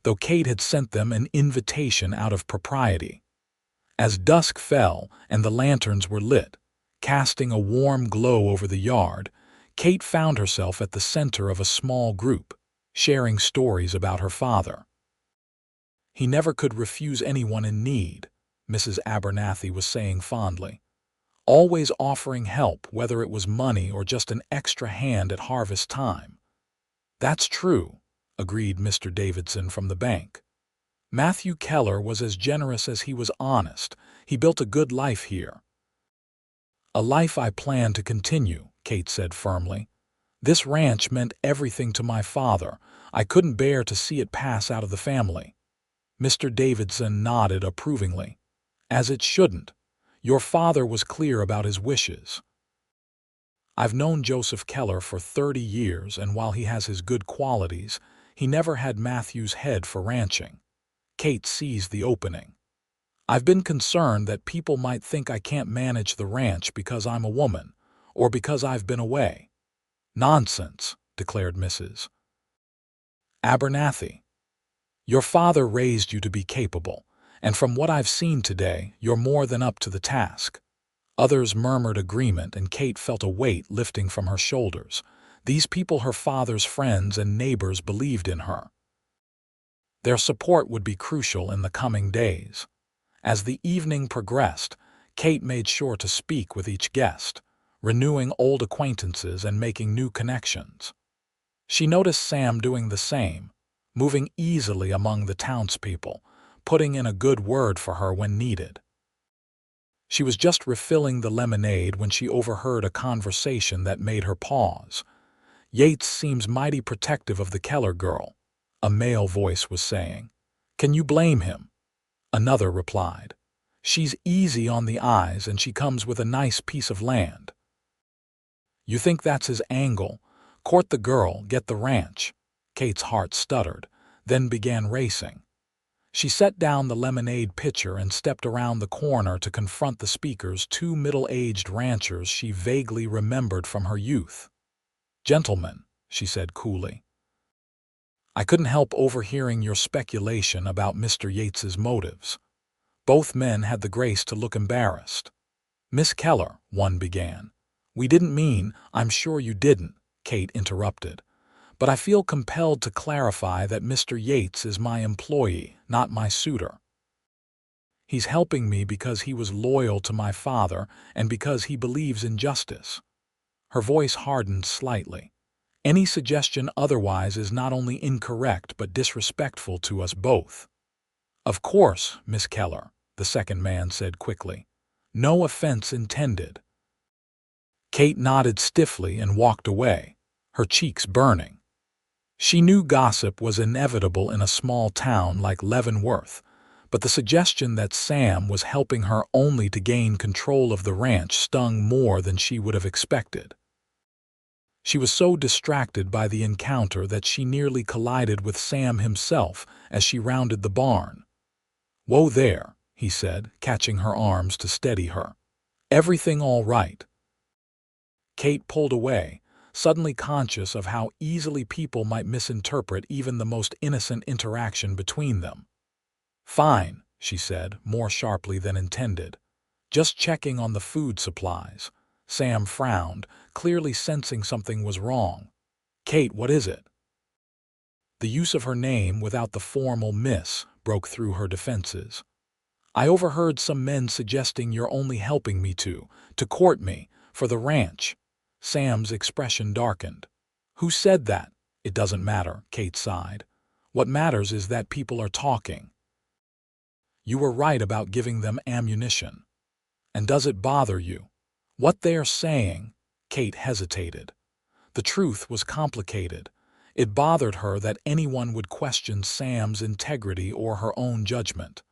though Kate had sent them an invitation out of propriety. As dusk fell and the lanterns were lit, casting a warm glow over the yard, Kate found herself at the center of a small group, sharing stories about her father. He never could refuse anyone in need, Mrs. Abernathy was saying fondly, always offering help, whether it was money or just an extra hand at harvest time. That's true, agreed Mr. Davidson from the bank. Matthew Keller was as generous as he was honest. He built a good life here. A life I plan to continue, Kate said firmly. This ranch meant everything to my father. I couldn't bear to see it pass out of the family. Mr. Davidson nodded approvingly. As it shouldn't. Your father was clear about his wishes. I've known Joseph Keller for 30 years, and while he has his good qualities, he never had Matthew's head for ranching. Kate seized the opening. I've been concerned that people might think I can't manage the ranch because I'm a woman, or because I've been away. Nonsense, declared Mrs. Abernathy. Your father raised you to be capable, and from what I've seen today, you're more than up to the task. Others murmured agreement, and Kate felt a weight lifting from her shoulders. These people, her father's friends and neighbors, believed in her. Their support would be crucial in the coming days. As the evening progressed, Kate made sure to speak with each guest, renewing old acquaintances and making new connections. She noticed Sam doing the same, moving easily among the townspeople, putting in a good word for her when needed. She was just refilling the lemonade when she overheard a conversation that made her pause. Yates seems mighty protective of the Keller girl, a male voice was saying. Can you blame him? Another replied. She's easy on the eyes and she comes with a nice piece of land. You think that's his angle? Court the girl, get the ranch. Kate's heart stuttered, then began racing. She set down the lemonade pitcher and stepped around the corner to confront the speakers, two middle-aged ranchers she vaguely remembered from her youth. Gentlemen, she said coolly, I couldn't help overhearing your speculation about Mr. Yates's motives. Both men had the grace to look embarrassed. Miss Keller, one began. We didn't mean, I'm sure you didn't, Kate interrupted. But I feel compelled to clarify that Mr. Yates is my employee, not my suitor. He's helping me because he was loyal to my father and because he believes in justice. Her voice hardened slightly. Any suggestion otherwise is not only incorrect but disrespectful to us both. Of course, Miss Keller, the second man said quickly. No offense intended. Kate nodded stiffly and walked away, her cheeks burning. She knew gossip was inevitable in a small town like Leavenworth, but the suggestion that Sam was helping her only to gain control of the ranch stung more than she would have expected. She was so distracted by the encounter that she nearly collided with Sam himself as she rounded the barn. Whoa there, he said, catching her arms to steady her. Everything all right? Kate pulled away, suddenly conscious of how easily people might misinterpret even the most innocent interaction between them. Fine, she said, more sharply than intended. Just checking on the food supplies. Sam frowned, clearly sensing something was wrong. Kate, what is it? The use of her name without the formal miss broke through her defenses. I overheard some men suggesting you're only helping me to court me, for the ranch. Sam's expression darkened. Who said that? It doesn't matter, Kate sighed. What matters is that people are talking. You were right about giving them ammunition. And does it bother you? What they are saying? Kate hesitated. The truth was complicated. It bothered her that anyone would question Sam's integrity or her own judgment.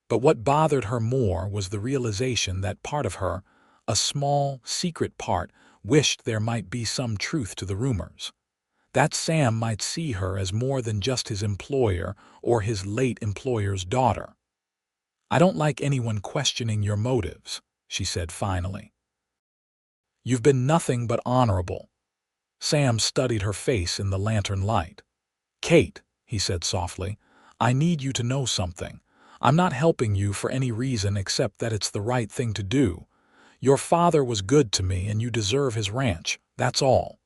But what bothered her more was the realization that part of her, a small, secret part, wished there might be some truth to the rumors. That Sam might see her as more than just his employer or his late employer's daughter. "I don't like anyone questioning your motives," she said finally. "You've been nothing but honorable." Sam studied her face in the lantern light. "Kate," he said softly, "I need you to know something. I'm not helping you for any reason except that it's the right thing to do. Your father was good to me and you deserve his ranch, that's all."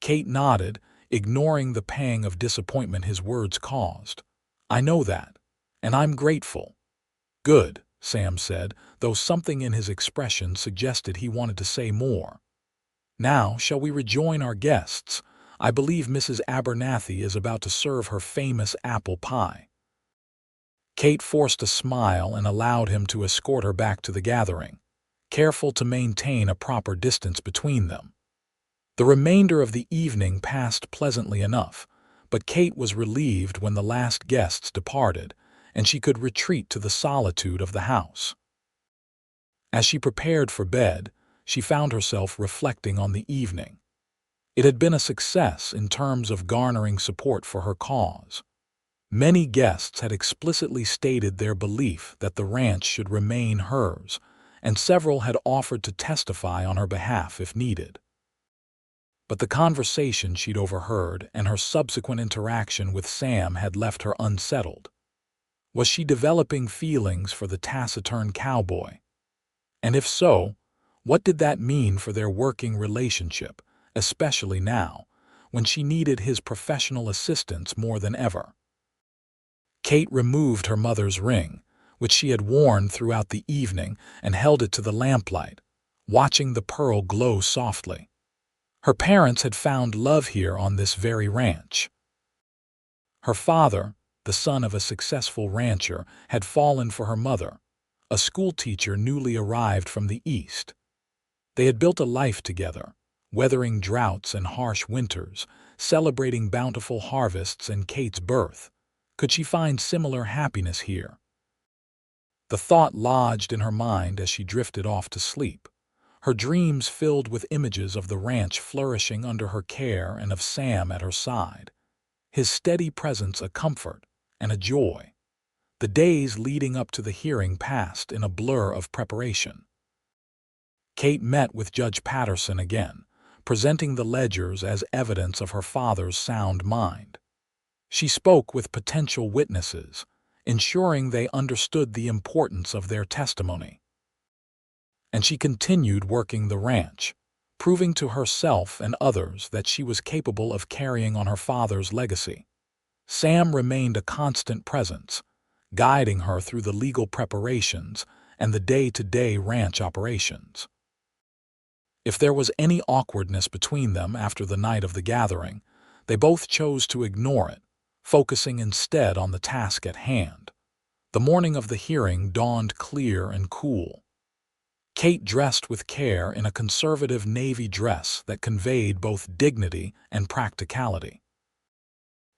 Kate nodded, ignoring the pang of disappointment his words caused. "I know that, and I'm grateful." "Good," Sam said, though something in his expression suggested he wanted to say more. "Now, shall we rejoin our guests? I believe Mrs. Abernathy is about to serve her famous apple pie." Kate forced a smile and allowed him to escort her back to the gathering, careful to maintain a proper distance between them. The remainder of the evening passed pleasantly enough, but Kate was relieved when the last guests departed, and she could retreat to the solitude of the house. As she prepared for bed, she found herself reflecting on the evening. It had been a success in terms of garnering support for her cause. Many guests had explicitly stated their belief that the ranch should remain hers, and several had offered to testify on her behalf if needed. But the conversation she'd overheard and her subsequent interaction with Sam had left her unsettled. Was she developing feelings for the taciturn cowboy? And if so, what did that mean for their working relationship, especially now, when she needed his professional assistance more than ever? Kate removed her mother's ring, which she had worn throughout the evening, and held it to the lamplight, watching the pearl glow softly. Her parents had found love here on this very ranch. Her father, the son of a successful rancher, had fallen for her mother, a schoolteacher newly arrived from the East. They had built a life together, weathering droughts and harsh winters, celebrating bountiful harvests and Kate's birth. Could she find similar happiness here? The thought lodged in her mind as she drifted off to sleep, her dreams filled with images of the ranch flourishing under her care and of Sam at her side, his steady presence a comfort and a joy. The days leading up to the hearing passed in a blur of preparation. Kate met with Judge Patterson again, presenting the ledgers as evidence of her father's sound mind. She spoke with potential witnesses, ensuring they understood the importance of their testimony. And she continued working the ranch, proving to herself and others that she was capable of carrying on her father's legacy. Sam remained a constant presence, guiding her through the legal preparations and the day-to-day ranch operations. If there was any awkwardness between them after the night of the gathering, they both chose to ignore it, focusing instead on the task at hand. The morning of the hearing dawned clear and cool. Kate dressed with care in a conservative navy dress that conveyed both dignity and practicality.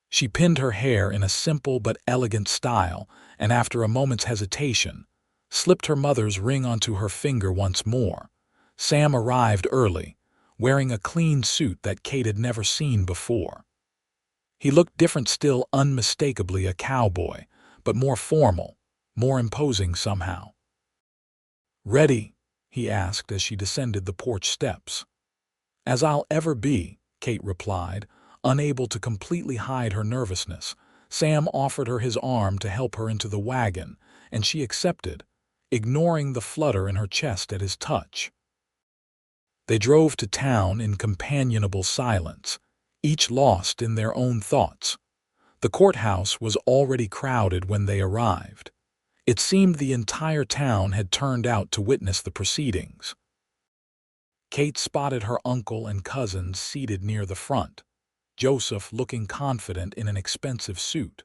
She pinned her hair in a simple but elegant style, and after a moment's hesitation, slipped her mother's ring onto her finger once more. Sam arrived early, wearing a clean suit that Kate had never seen before. He looked different, still unmistakably a cowboy, but more formal, more imposing somehow. "Ready?" he asked as she descended the porch steps. "As I'll ever be," Kate replied, unable to completely hide her nervousness. Sam offered her his arm to help her into the wagon, and she accepted, ignoring the flutter in her chest at his touch. They drove to town in companionable silence, each lost in their own thoughts. The courthouse was already crowded when they arrived. It seemed the entire town had turned out to witness the proceedings. Kate spotted her uncle and cousins seated near the front, Joseph looking confident in an expensive suit.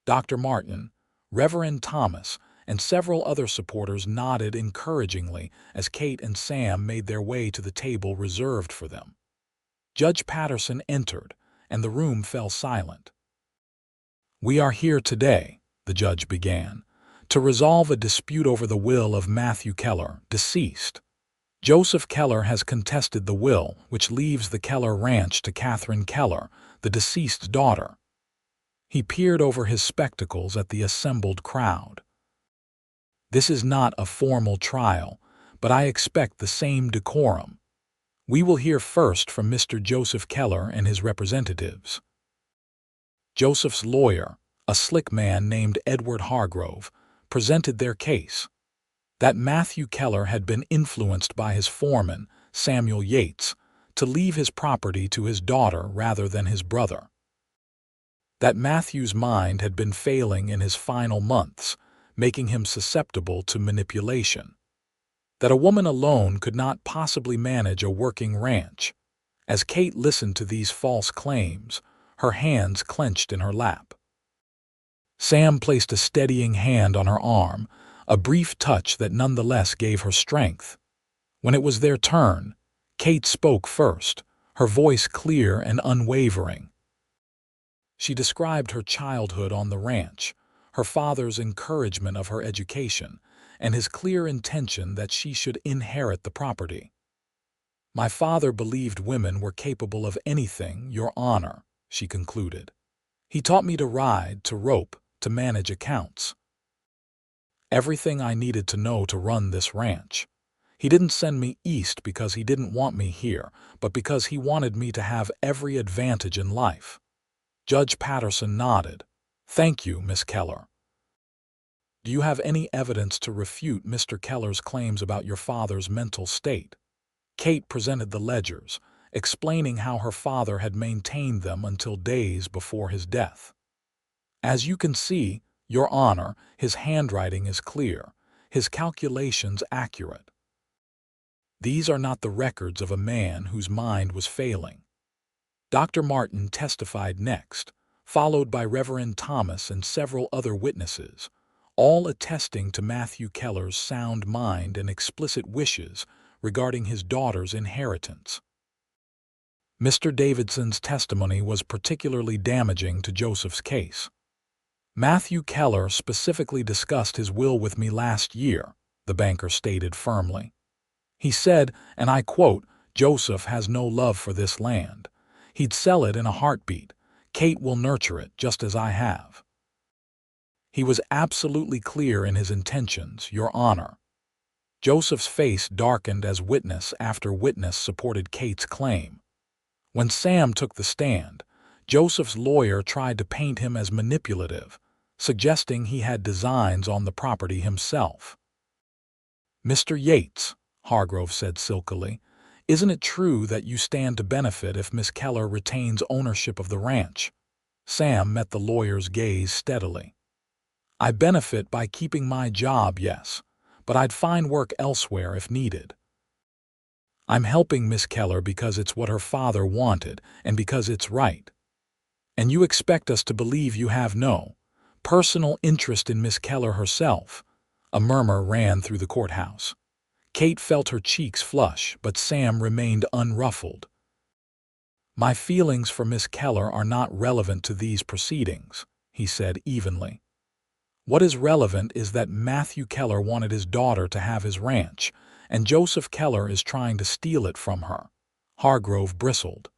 Dr. Martin, Reverend Thomas, and several other supporters nodded encouragingly as Kate and Sam made their way to the table reserved for them. Judge Patterson entered, and the room fell silent. "We are here today," the judge began, "to resolve a dispute over the will of Matthew Keller, deceased. Joseph Keller has contested the will, which leaves the Keller ranch to Katherine Keller, the deceased's daughter." He peered over his spectacles at the assembled crowd. "This is not a formal trial, but I expect the same decorum. We will hear first from Mr. Joseph Keller and his representatives." Joseph's lawyer, a slick man named Edward Hargrove, presented their case. That Matthew Keller had been influenced by his foreman, Samuel Yates, to leave his property to his daughter rather than his brother. That Matthew's mind had been failing in his final months, making him susceptible to manipulation. That a woman alone could not possibly manage a working ranch. As Kate listened to these false claims, her hands clenched in her lap. Sam placed a steadying hand on her arm, a brief touch that nonetheless gave her strength. When it was their turn, Kate spoke first, her voice clear and unwavering. She described her childhood on the ranch, her father's encouragement of her education, and his clear intention that she should inherit the property. "My father believed women were capable of anything, Your Honor," she concluded. "He taught me to ride, to rope, to manage accounts. Everything I needed to know to run this ranch. He didn't send me east because he didn't want me here, but because he wanted me to have every advantage in life." Judge Patterson nodded. "Thank you, Miss Keller. Do you have any evidence to refute Mr. Keller's claims about your father's mental state?" Kate presented the ledgers, explaining how her father had maintained them until days before his death. "As you can see, Your Honor, his handwriting is clear, his calculations accurate. These are not the records of a man whose mind was failing." Dr. Martin testified next, followed by Reverend Thomas and several other witnesses, all attesting to Matthew Keller's sound mind and explicit wishes regarding his daughter's inheritance. Mr. Davidson's testimony was particularly damaging to Joseph's case. "Matthew Keller specifically discussed his will with me last year," the banker stated firmly. "He said, and I quote, 'Joseph has no love for this land. He'd sell it in a heartbeat. Kate will nurture it just as I have.' He was absolutely clear in his intentions, Your Honor." Joseph's face darkened as witness after witness supported Kate's claim. When Sam took the stand, Joseph's lawyer tried to paint him as manipulative, suggesting he had designs on the property himself. "Mr. Yates," Hargrove said silkily, "isn't it true that you stand to benefit if Miss Keller retains ownership of the ranch?" Sam met the lawyer's gaze steadily. "I benefit by keeping my job, yes, but I'd find work elsewhere if needed. I'm helping Miss Keller because it's what her father wanted and because it's right. And you expect us to believe you have no personal interest in Miss Keller herself." A murmur ran through the courthouse. Kate felt her cheeks flush, but Sam remained unruffled. "My feelings for Miss Keller are not relevant to these proceedings," he said evenly. "What is relevant is that Matthew Keller wanted his daughter to have his ranch, and Joseph Keller is trying to steal it from her." Hargrove bristled.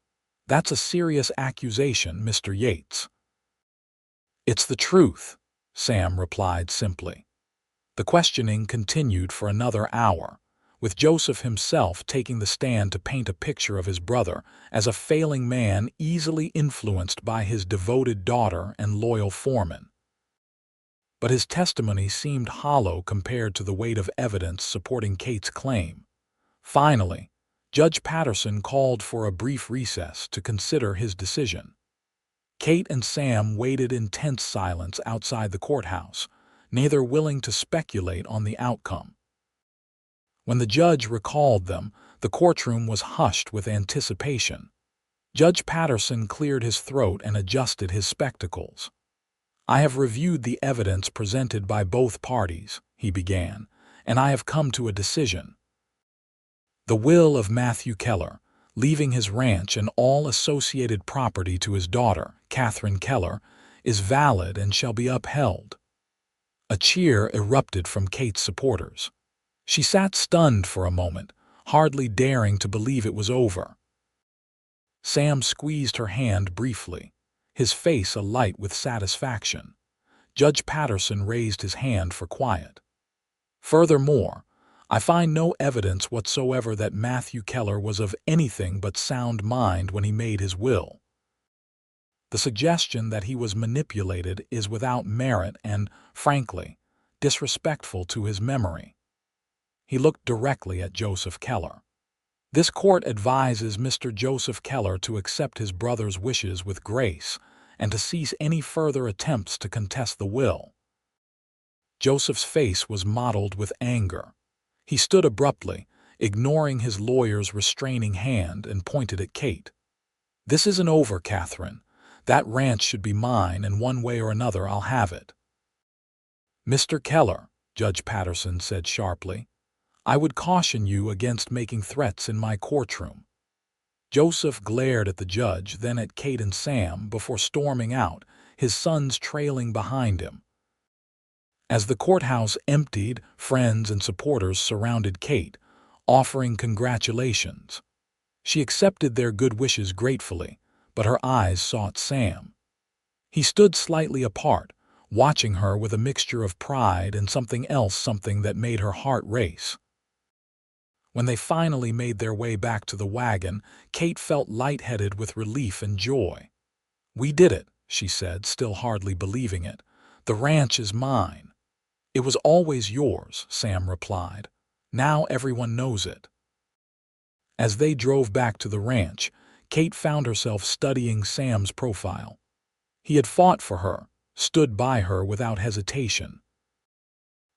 "That's a serious accusation, Mr. Yates." "It's the truth," Sam replied simply. The questioning continued for another hour, with Joseph himself taking the stand to paint a picture of his brother as a failing man easily influenced by his devoted daughter and loyal foreman. But his testimony seemed hollow compared to the weight of evidence supporting Kate's claim. Finally, Judge Patterson called for a brief recess to consider his decision. Kate and Sam waited in tense silence outside the courthouse, neither willing to speculate on the outcome. When the judge recalled them, the courtroom was hushed with anticipation. Judge Patterson cleared his throat and adjusted his spectacles. "I have reviewed the evidence presented by both parties," he began, "and I have come to a decision. The will of Matthew Keller, leaving his ranch and all associated property to his daughter, Katherine Keller, is valid and shall be upheld. A cheer erupted from Kate's supporters. She sat stunned for a moment, hardly daring to believe it was over. Sam squeezed her hand briefly, his face alight with satisfaction. Judge Patterson raised his hand for quiet. Furthermore, I find no evidence whatsoever that Matthew Keller was of anything but sound mind when he made his will. The suggestion that he was manipulated is without merit and, frankly, disrespectful to his memory. He looked directly at Joseph Keller. This court advises Mr. Joseph Keller to accept his brother's wishes with grace and to cease any further attempts to contest the will. Joseph's face was mottled with anger. He stood abruptly, ignoring his lawyer's restraining hand, and pointed at Kate. "This isn't over, Katherine. That ranch should be mine, and one way or another I'll have it." "Mr. Keller," Judge Patterson said sharply, "I would caution you against making threats in my courtroom." Joseph glared at the judge, then at Kate and Sam, before storming out, his sons trailing behind him. As the courthouse emptied, friends and supporters surrounded Kate, offering congratulations. She accepted their good wishes gratefully, but her eyes sought Sam. He stood slightly apart, watching her with a mixture of pride and something else, something that made her heart race. When they finally made their way back to the wagon, Kate felt lightheaded with relief and joy. "We did it," she said, still hardly believing it. "The ranch is mine." "It was always yours," Sam replied. "Now everyone knows it." As they drove back to the ranch, Kate found herself studying Sam's profile. He had fought for her, stood by her without hesitation.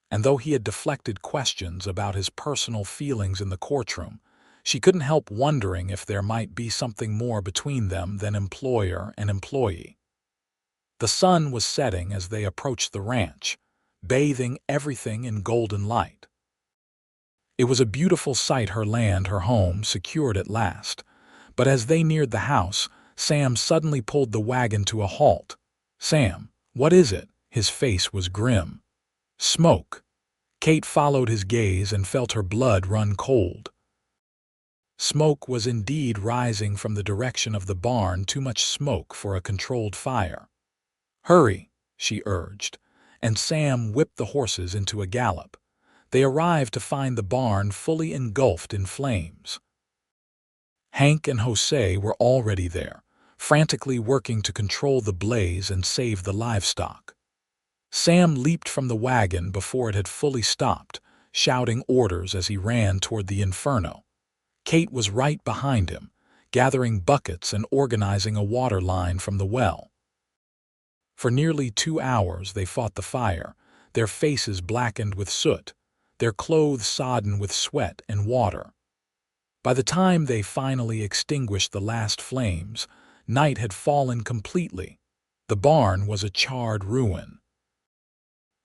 And though he had deflected questions about his personal feelings in the courtroom, she couldn't help wondering if there might be something more between them than employer and employee. The sun was setting as they approached the ranch, bathing everything in golden light. It was a beautiful sight, her land, her home, secured at last. But as they neared the house, Sam suddenly pulled the wagon to a halt. "Sam, what is it?" His face was grim. "Smoke." Kate followed his gaze and felt her blood run cold. Smoke was indeed rising from the direction of the barn, too much smoke for a controlled fire. "Hurry," she urged, and Sam whipped the horses into a gallop. They arrived to find the barn fully engulfed in flames. Hank and Jose were already there, frantically working to control the blaze and save the livestock. Sam leaped from the wagon before it had fully stopped, shouting orders as he ran toward the inferno. Kate was right behind him, gathering buckets and organizing a water line from the well. For nearly 2 hours they fought the fire, their faces blackened with soot, their clothes sodden with sweat and water. By the time they finally extinguished the last flames, night had fallen completely. The barn was a charred ruin.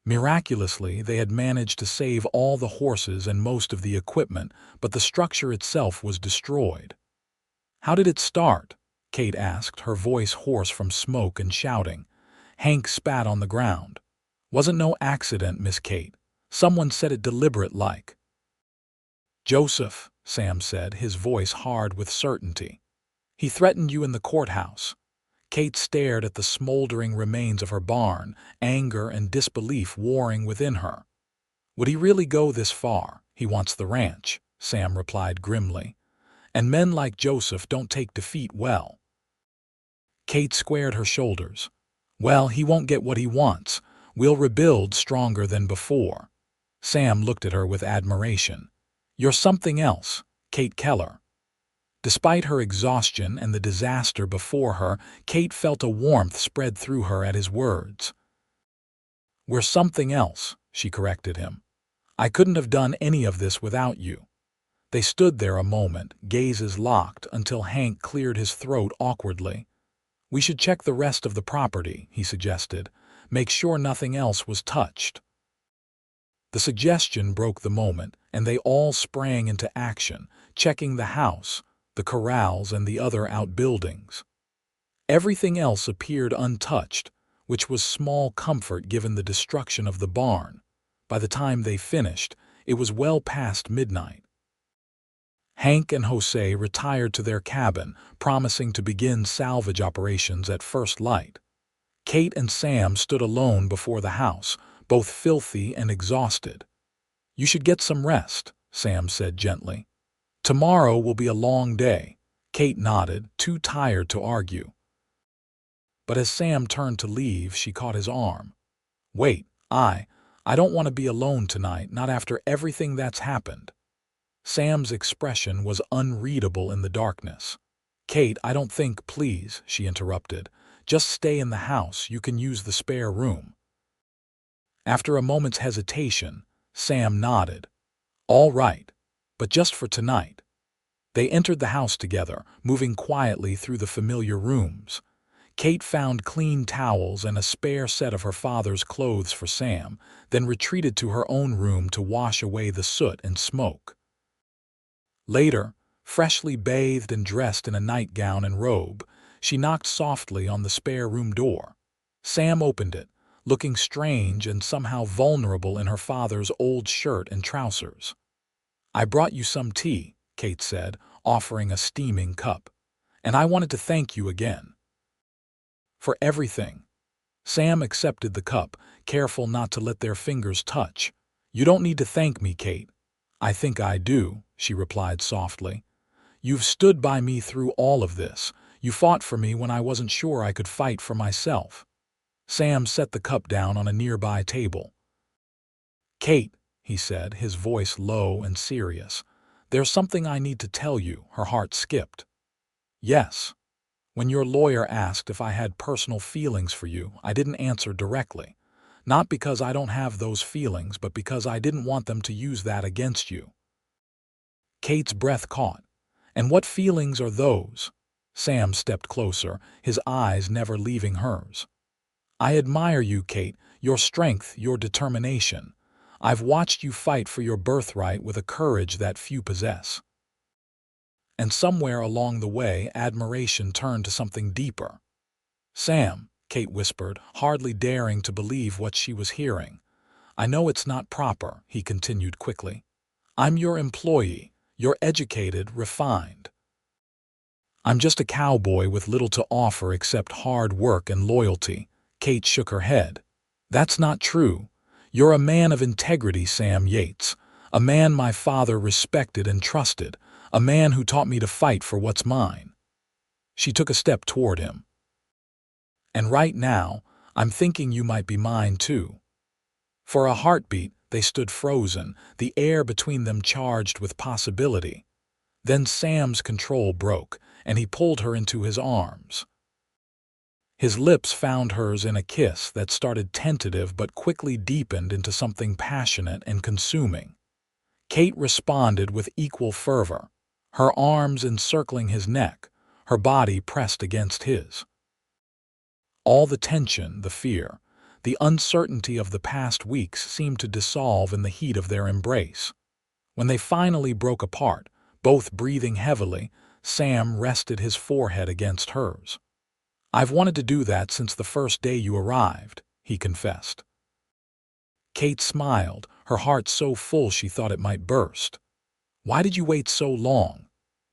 Miraculously, they had managed to save all the horses and most of the equipment, but the structure itself was destroyed. "How did it start?" Kate asked, her voice hoarse from smoke and shouting. Hank spat on the ground. "Wasn't no accident, Miss Kate. Someone said it deliberate like." "Joseph," Sam said, his voice hard with certainty. "He threatened you in the courthouse." Kate stared at the smoldering remains of her barn, anger and disbelief warring within her. "Would he really go this far? He wants the ranch," Sam replied grimly. "And men like Joseph don't take defeat well." Kate squared her shoulders. "Well, he won't get what he wants. We'll rebuild stronger than before." Sam looked at her with admiration. "You're something else, Kate Keller." Despite her exhaustion and the disaster before her, Kate felt a warmth spread through her at his words. "We're something else," she corrected him. "I couldn't have done any of this without you." They stood there a moment, gazes locked, until Hank cleared his throat awkwardly. "We should check the rest of the property," he suggested. "Make sure nothing else was touched." The suggestion broke the moment, and they all sprang into action, checking the house, the corrals, and the other outbuildings. Everything else appeared untouched, which was small comfort given the destruction of the barn. By the time they finished, it was well past midnight. Hank and Jose retired to their cabin, promising to begin salvage operations at first light. Kate and Sam stood alone before the house, both filthy and exhausted. "You should get some rest," Sam said gently. "Tomorrow will be a long day." Kate nodded, too tired to argue. But as Sam turned to leave, she caught his arm. "Wait, I don't want to be alone tonight, not after everything that's happened." Sam's expression was unreadable in the darkness. "Kate, I don't think, please," she interrupted. "Just stay in the house. You can use the spare room." After a moment's hesitation, Sam nodded. "All right, but just for tonight." They entered the house together, moving quietly through the familiar rooms. Kate found clean towels and a spare set of her father's clothes for Sam, then retreated to her own room to wash away the soot and smoke. Later, freshly bathed and dressed in a nightgown and robe, she knocked softly on the spare room door. Sam opened it, looking strange and somehow vulnerable in her father's old shirt and trousers. "I brought you some tea," Kate said, offering a steaming cup. "And I wanted to thank you again." "For everything." Sam accepted the cup, careful not to let their fingers touch. "You don't need to thank me, Kate." "I think I do," she replied softly. "You've stood by me through all of this. You fought for me when I wasn't sure I could fight for myself." Sam set the cup down on a nearby table. "Kate," he said, his voice low and serious, "there's something I need to tell you." Her heart skipped. "Yes. When your lawyer asked if I had personal feelings for you, I didn't answer directly. Not because I don't have those feelings, but because I didn't want them to use that against you." Kate's breath caught. "And what feelings are those?" Sam stepped closer, his eyes never leaving hers. "I admire you, Kate, your strength, your determination. I've watched you fight for your birthright with a courage that few possess." And somewhere along the way, admiration turned to something deeper. "Sam," Kate whispered, hardly daring to believe what she was hearing. "I know it's not proper," he continued quickly. "I'm your employee. You're educated, refined. I'm just a cowboy with little to offer except hard work and loyalty." Kate shook her head. "That's not true. You're a man of integrity, Sam Yates. A man my father respected and trusted. A man who taught me to fight for what's mine." She took a step toward him. "And right now, I'm thinking you might be mine too." For a heartbeat, they stood frozen, the air between them charged with possibility. Then Sam's control broke, and he pulled her into his arms. His lips found hers in a kiss that started tentative but quickly deepened into something passionate and consuming. Kate responded with equal fervor, her arms encircling his neck, her body pressed against his. All the tension, the fear, the uncertainty of the past weeks seemed to dissolve in the heat of their embrace. When they finally broke apart, both breathing heavily, Sam rested his forehead against hers. "I've wanted to do that since the first day you arrived," he confessed. Kate smiled, her heart so full she thought it might burst. "Why did you wait so long?"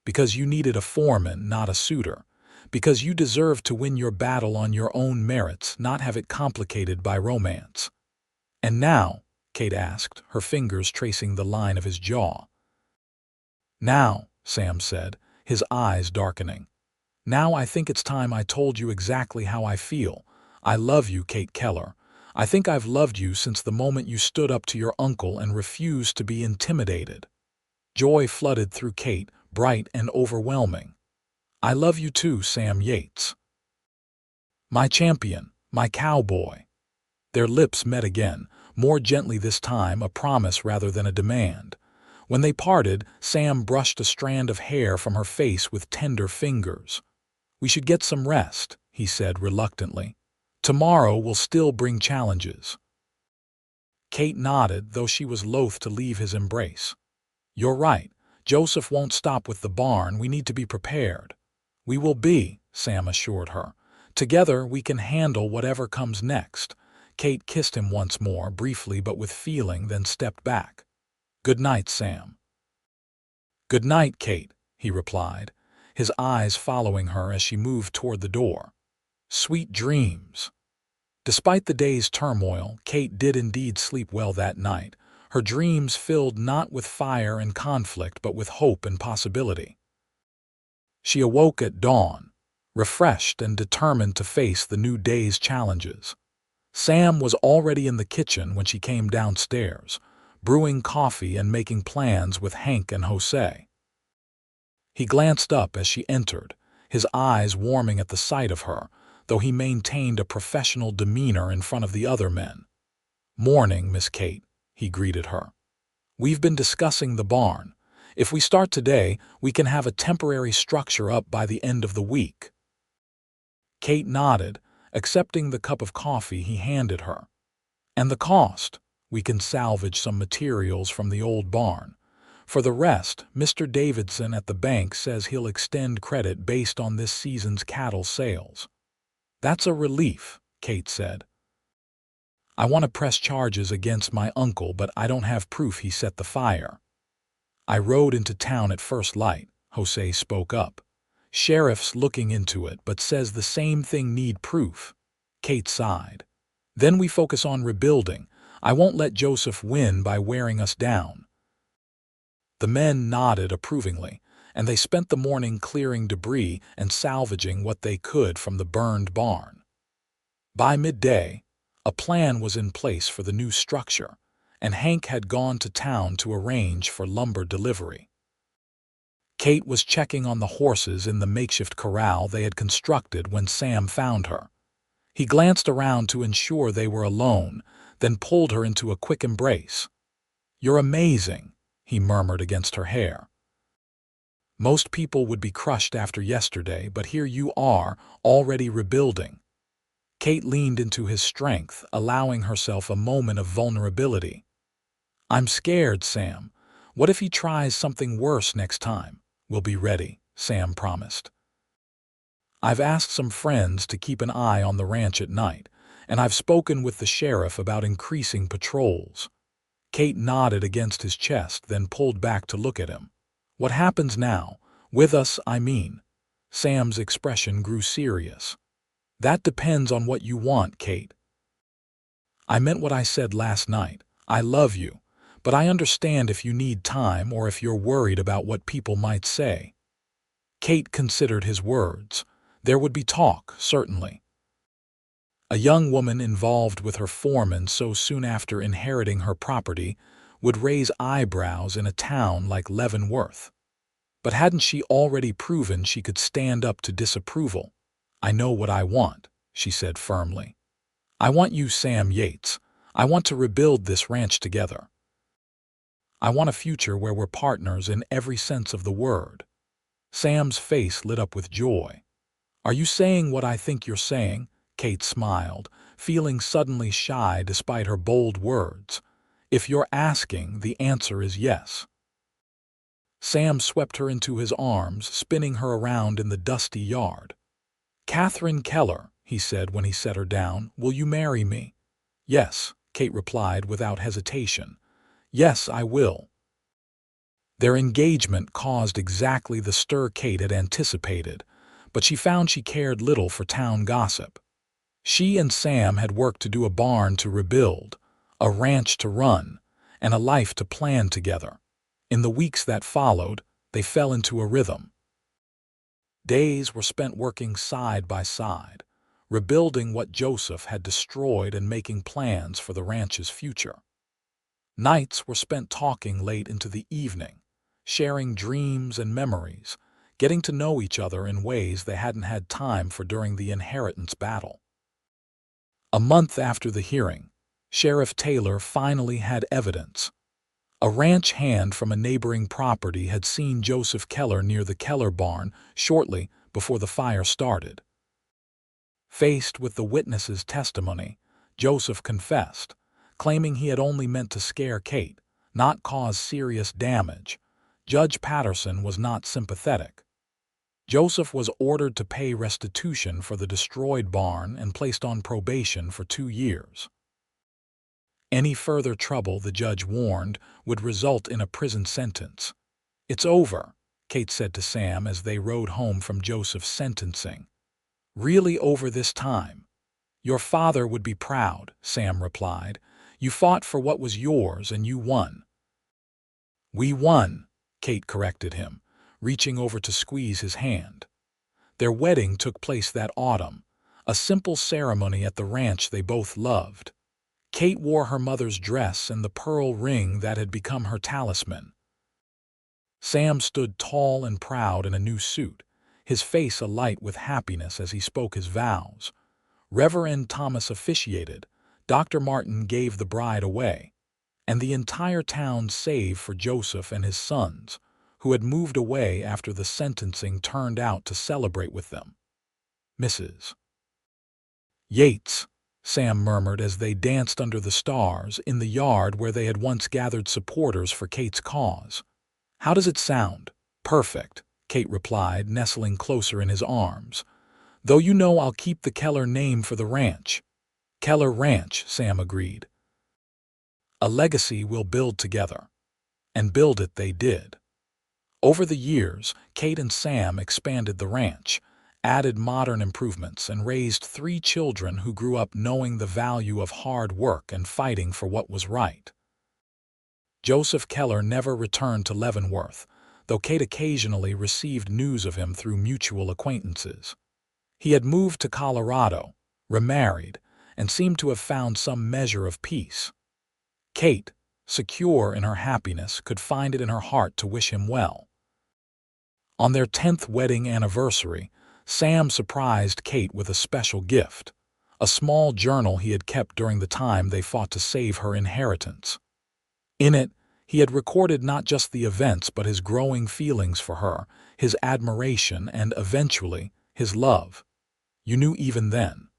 "Because you needed a foreman, not a suitor. Because you deserved to win your battle on your own merits, not have it complicated by romance." "And now?" Kate asked, her fingers tracing the line of his jaw. "Now," Sam said, his eyes darkening. "Now I think it's time I told you exactly how I feel. I love you, Kate Keller. I think I've loved you since the moment you stood up to your uncle and refused to be intimidated." Joy flooded through Kate, bright and overwhelming. "I love you too, Sam Yates. My champion, my cowboy." Their lips met again, more gently this time, a promise rather than a demand. When they parted, Sam brushed a strand of hair from her face with tender fingers. "We should get some rest," he said reluctantly. "Tomorrow will still bring challenges." Kate nodded, though she was loath to leave his embrace. "You're right. Joseph won't stop with the barn. We need to be prepared." "We will be," Sam assured her. "Together we can handle whatever comes next." Kate kissed him once more, briefly but with feeling, then stepped back. "Good night, Sam." "Good night, Kate," he replied, his eyes following her as she moved toward the door. "Sweet dreams." Despite the day's turmoil, Kate did indeed sleep well that night, her dreams filled not with fire and conflict but with hope and possibility. She awoke at dawn, refreshed and determined to face the new day's challenges. Sam was already in the kitchen when she came downstairs, brewing coffee and making plans with Hank and Jose. He glanced up as she entered, his eyes warming at the sight of her, though he maintained a professional demeanor in front of the other men. "Morning, Miss Kate," he greeted her. "We've been discussing the barn. If we start today, we can have a temporary structure up by the end of the week." Kate nodded, accepting the cup of coffee he handed her. "And the cost? We can salvage some materials from the old barn. For the rest, Mr. Davidson at the bank says he'll extend credit based on this season's cattle sales." "That's a relief," Kate said. "I want to press charges against my uncle, but I don't have proof he set the fire." "I rode into town at first light," Jose spoke up. "Sheriff's looking into it, but says the same thing, need proof." Kate sighed. "Then we focus on rebuilding. I won't let Joseph win by wearing us down." The men nodded approvingly, and they spent the morning clearing debris and salvaging what they could from the burned barn. By midday, a plan was in place for the new structure, and Hank had gone to town to arrange for lumber delivery. Kate was checking on the horses in the makeshift corral they had constructed when Sam found her. He glanced around to ensure they were alone, then pulled her into a quick embrace. "You're amazing," he murmured against her hair. "Most people would be crushed after yesterday, but here you are, already rebuilding." Kate leaned into his strength, allowing herself a moment of vulnerability. "I'm scared, Sam. What if he tries something worse next time?" "We'll be ready," Sam promised. "I've asked some friends to keep an eye on the ranch at night, and I've spoken with the sheriff about increasing patrols." Kate nodded against his chest, then pulled back to look at him. "What happens now? With us, I mean." Sam's expression grew serious. "That depends on what you want, Kate." "I meant what I said last night. I love you, but I understand if you need time or if you're worried about what people might say." Kate considered his words. There would be talk, certainly. A young woman involved with her foreman so soon after inheriting her property would raise eyebrows in a town like Leavenworth. But hadn't she already proven she could stand up to disapproval? "I know what I want," she said firmly. "I want you, Sam Yates. I want to rebuild this ranch together. I want a future where we're partners in every sense of the word." Sam's face lit up with joy. "Are you saying what I think you're saying?" Kate smiled, feeling suddenly shy despite her bold words. "If you're asking, the answer is yes." Sam swept her into his arms, spinning her around in the dusty yard. "Katherine Keller," he said when he set her down, "will you marry me?" "Yes," Kate replied without hesitation. "Yes, I will." Their engagement caused exactly the stir Kate had anticipated, but she found she cared little for town gossip. She and Sam had work to do, a barn to rebuild, a ranch to run, and a life to plan together. In the weeks that followed, they fell into a rhythm. Days were spent working side by side, rebuilding what Joseph had destroyed and making plans for the ranch's future. Nights were spent talking late into the evening, sharing dreams and memories, getting to know each other in ways they hadn't had time for during the inheritance battle. A month after the hearing, Sheriff Taylor finally had evidence. A ranch hand from a neighboring property had seen Joseph Keller near the Keller barn shortly before the fire started. Faced with the witness's testimony, Joseph confessed, claiming he had only meant to scare Kate, not cause serious damage. Judge Patterson was not sympathetic. Joseph was ordered to pay restitution for the destroyed barn and placed on probation for 2 years. Any further trouble, the judge warned, would result in a prison sentence. "It's over," Kate said to Sam as they rode home from Joseph's sentencing. "Really over this time." "Your father would be proud," Sam replied. "You fought for what was yours and you won." "We won," Kate corrected him, reaching over to squeeze his hand. Their wedding took place that autumn, a simple ceremony at the ranch they both loved. Kate wore her mother's dress and the pearl ring that had become her talisman. Sam stood tall and proud in a new suit, his face alight with happiness as he spoke his vows. Reverend Thomas officiated, Dr. Martin gave the bride away, and the entire town save for Joseph and his sons, who had moved away after the sentencing, turned out to celebrate with them. "Mrs. Yates," Sam murmured as they danced under the stars in the yard where they had once gathered supporters for Kate's cause. "How does it sound?" "Perfect," Kate replied, nestling closer in his arms. "Though you know I'll keep the Keller name for the ranch." "Keller Ranch," Sam agreed. "A legacy we'll build together." And build it they did. Over the years, Kate and Sam expanded the ranch, added modern improvements, and raised 3 children who grew up knowing the value of hard work and fighting for what was right. Joseph Keller never returned to Leavenworth, though Kate occasionally received news of him through mutual acquaintances. He had moved to Colorado, remarried, and seemed to have found some measure of peace. Kate, secure in her happiness, could find it in her heart to wish him well. On their 10th wedding anniversary, Sam surprised Kate with a special gift, a small journal he had kept during the time they fought to save her inheritance. In it, he had recorded not just the events but his growing feelings for her, his admiration, and eventually, his love. "You knew even then?"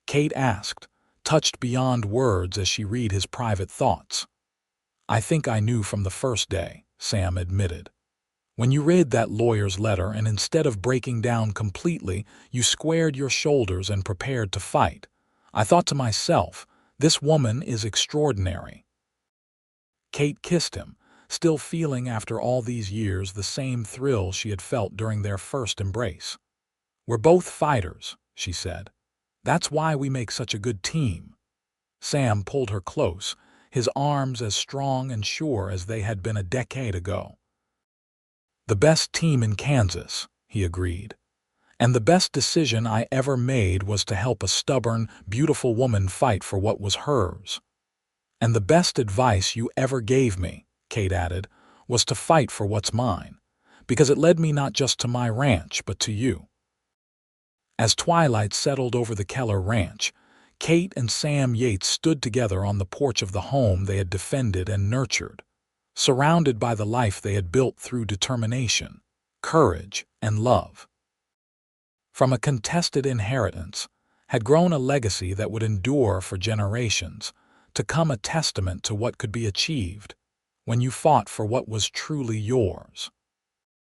Kate asked, touched beyond words as she read his private thoughts. "I think I knew from the first day," Sam admitted. "When you read that lawyer's letter and instead of breaking down completely, you squared your shoulders and prepared to fight, I thought to myself, this woman is extraordinary." Kate kissed him, still feeling after all these years the same thrill she had felt during their first embrace. "We're both fighters," she said. "That's why we make such a good team." Sam pulled her close, his arms as strong and sure as they had been a decade ago. "The best team in Kansas," he agreed. "And the best decision I ever made was to help a stubborn, beautiful woman fight for what was hers." "And the best advice you ever gave me," Kate added, "was to fight for what's mine, because it led me not just to my ranch but to you." As twilight settled over the Keller ranch, Kate and Sam Yates stood together on the porch of the home they had defended and nurtured, surrounded by the life they had built through determination, courage, and love. From a contested inheritance had grown a legacy that would endure for generations, to come a testament to what could be achieved when you fought for what was truly yours.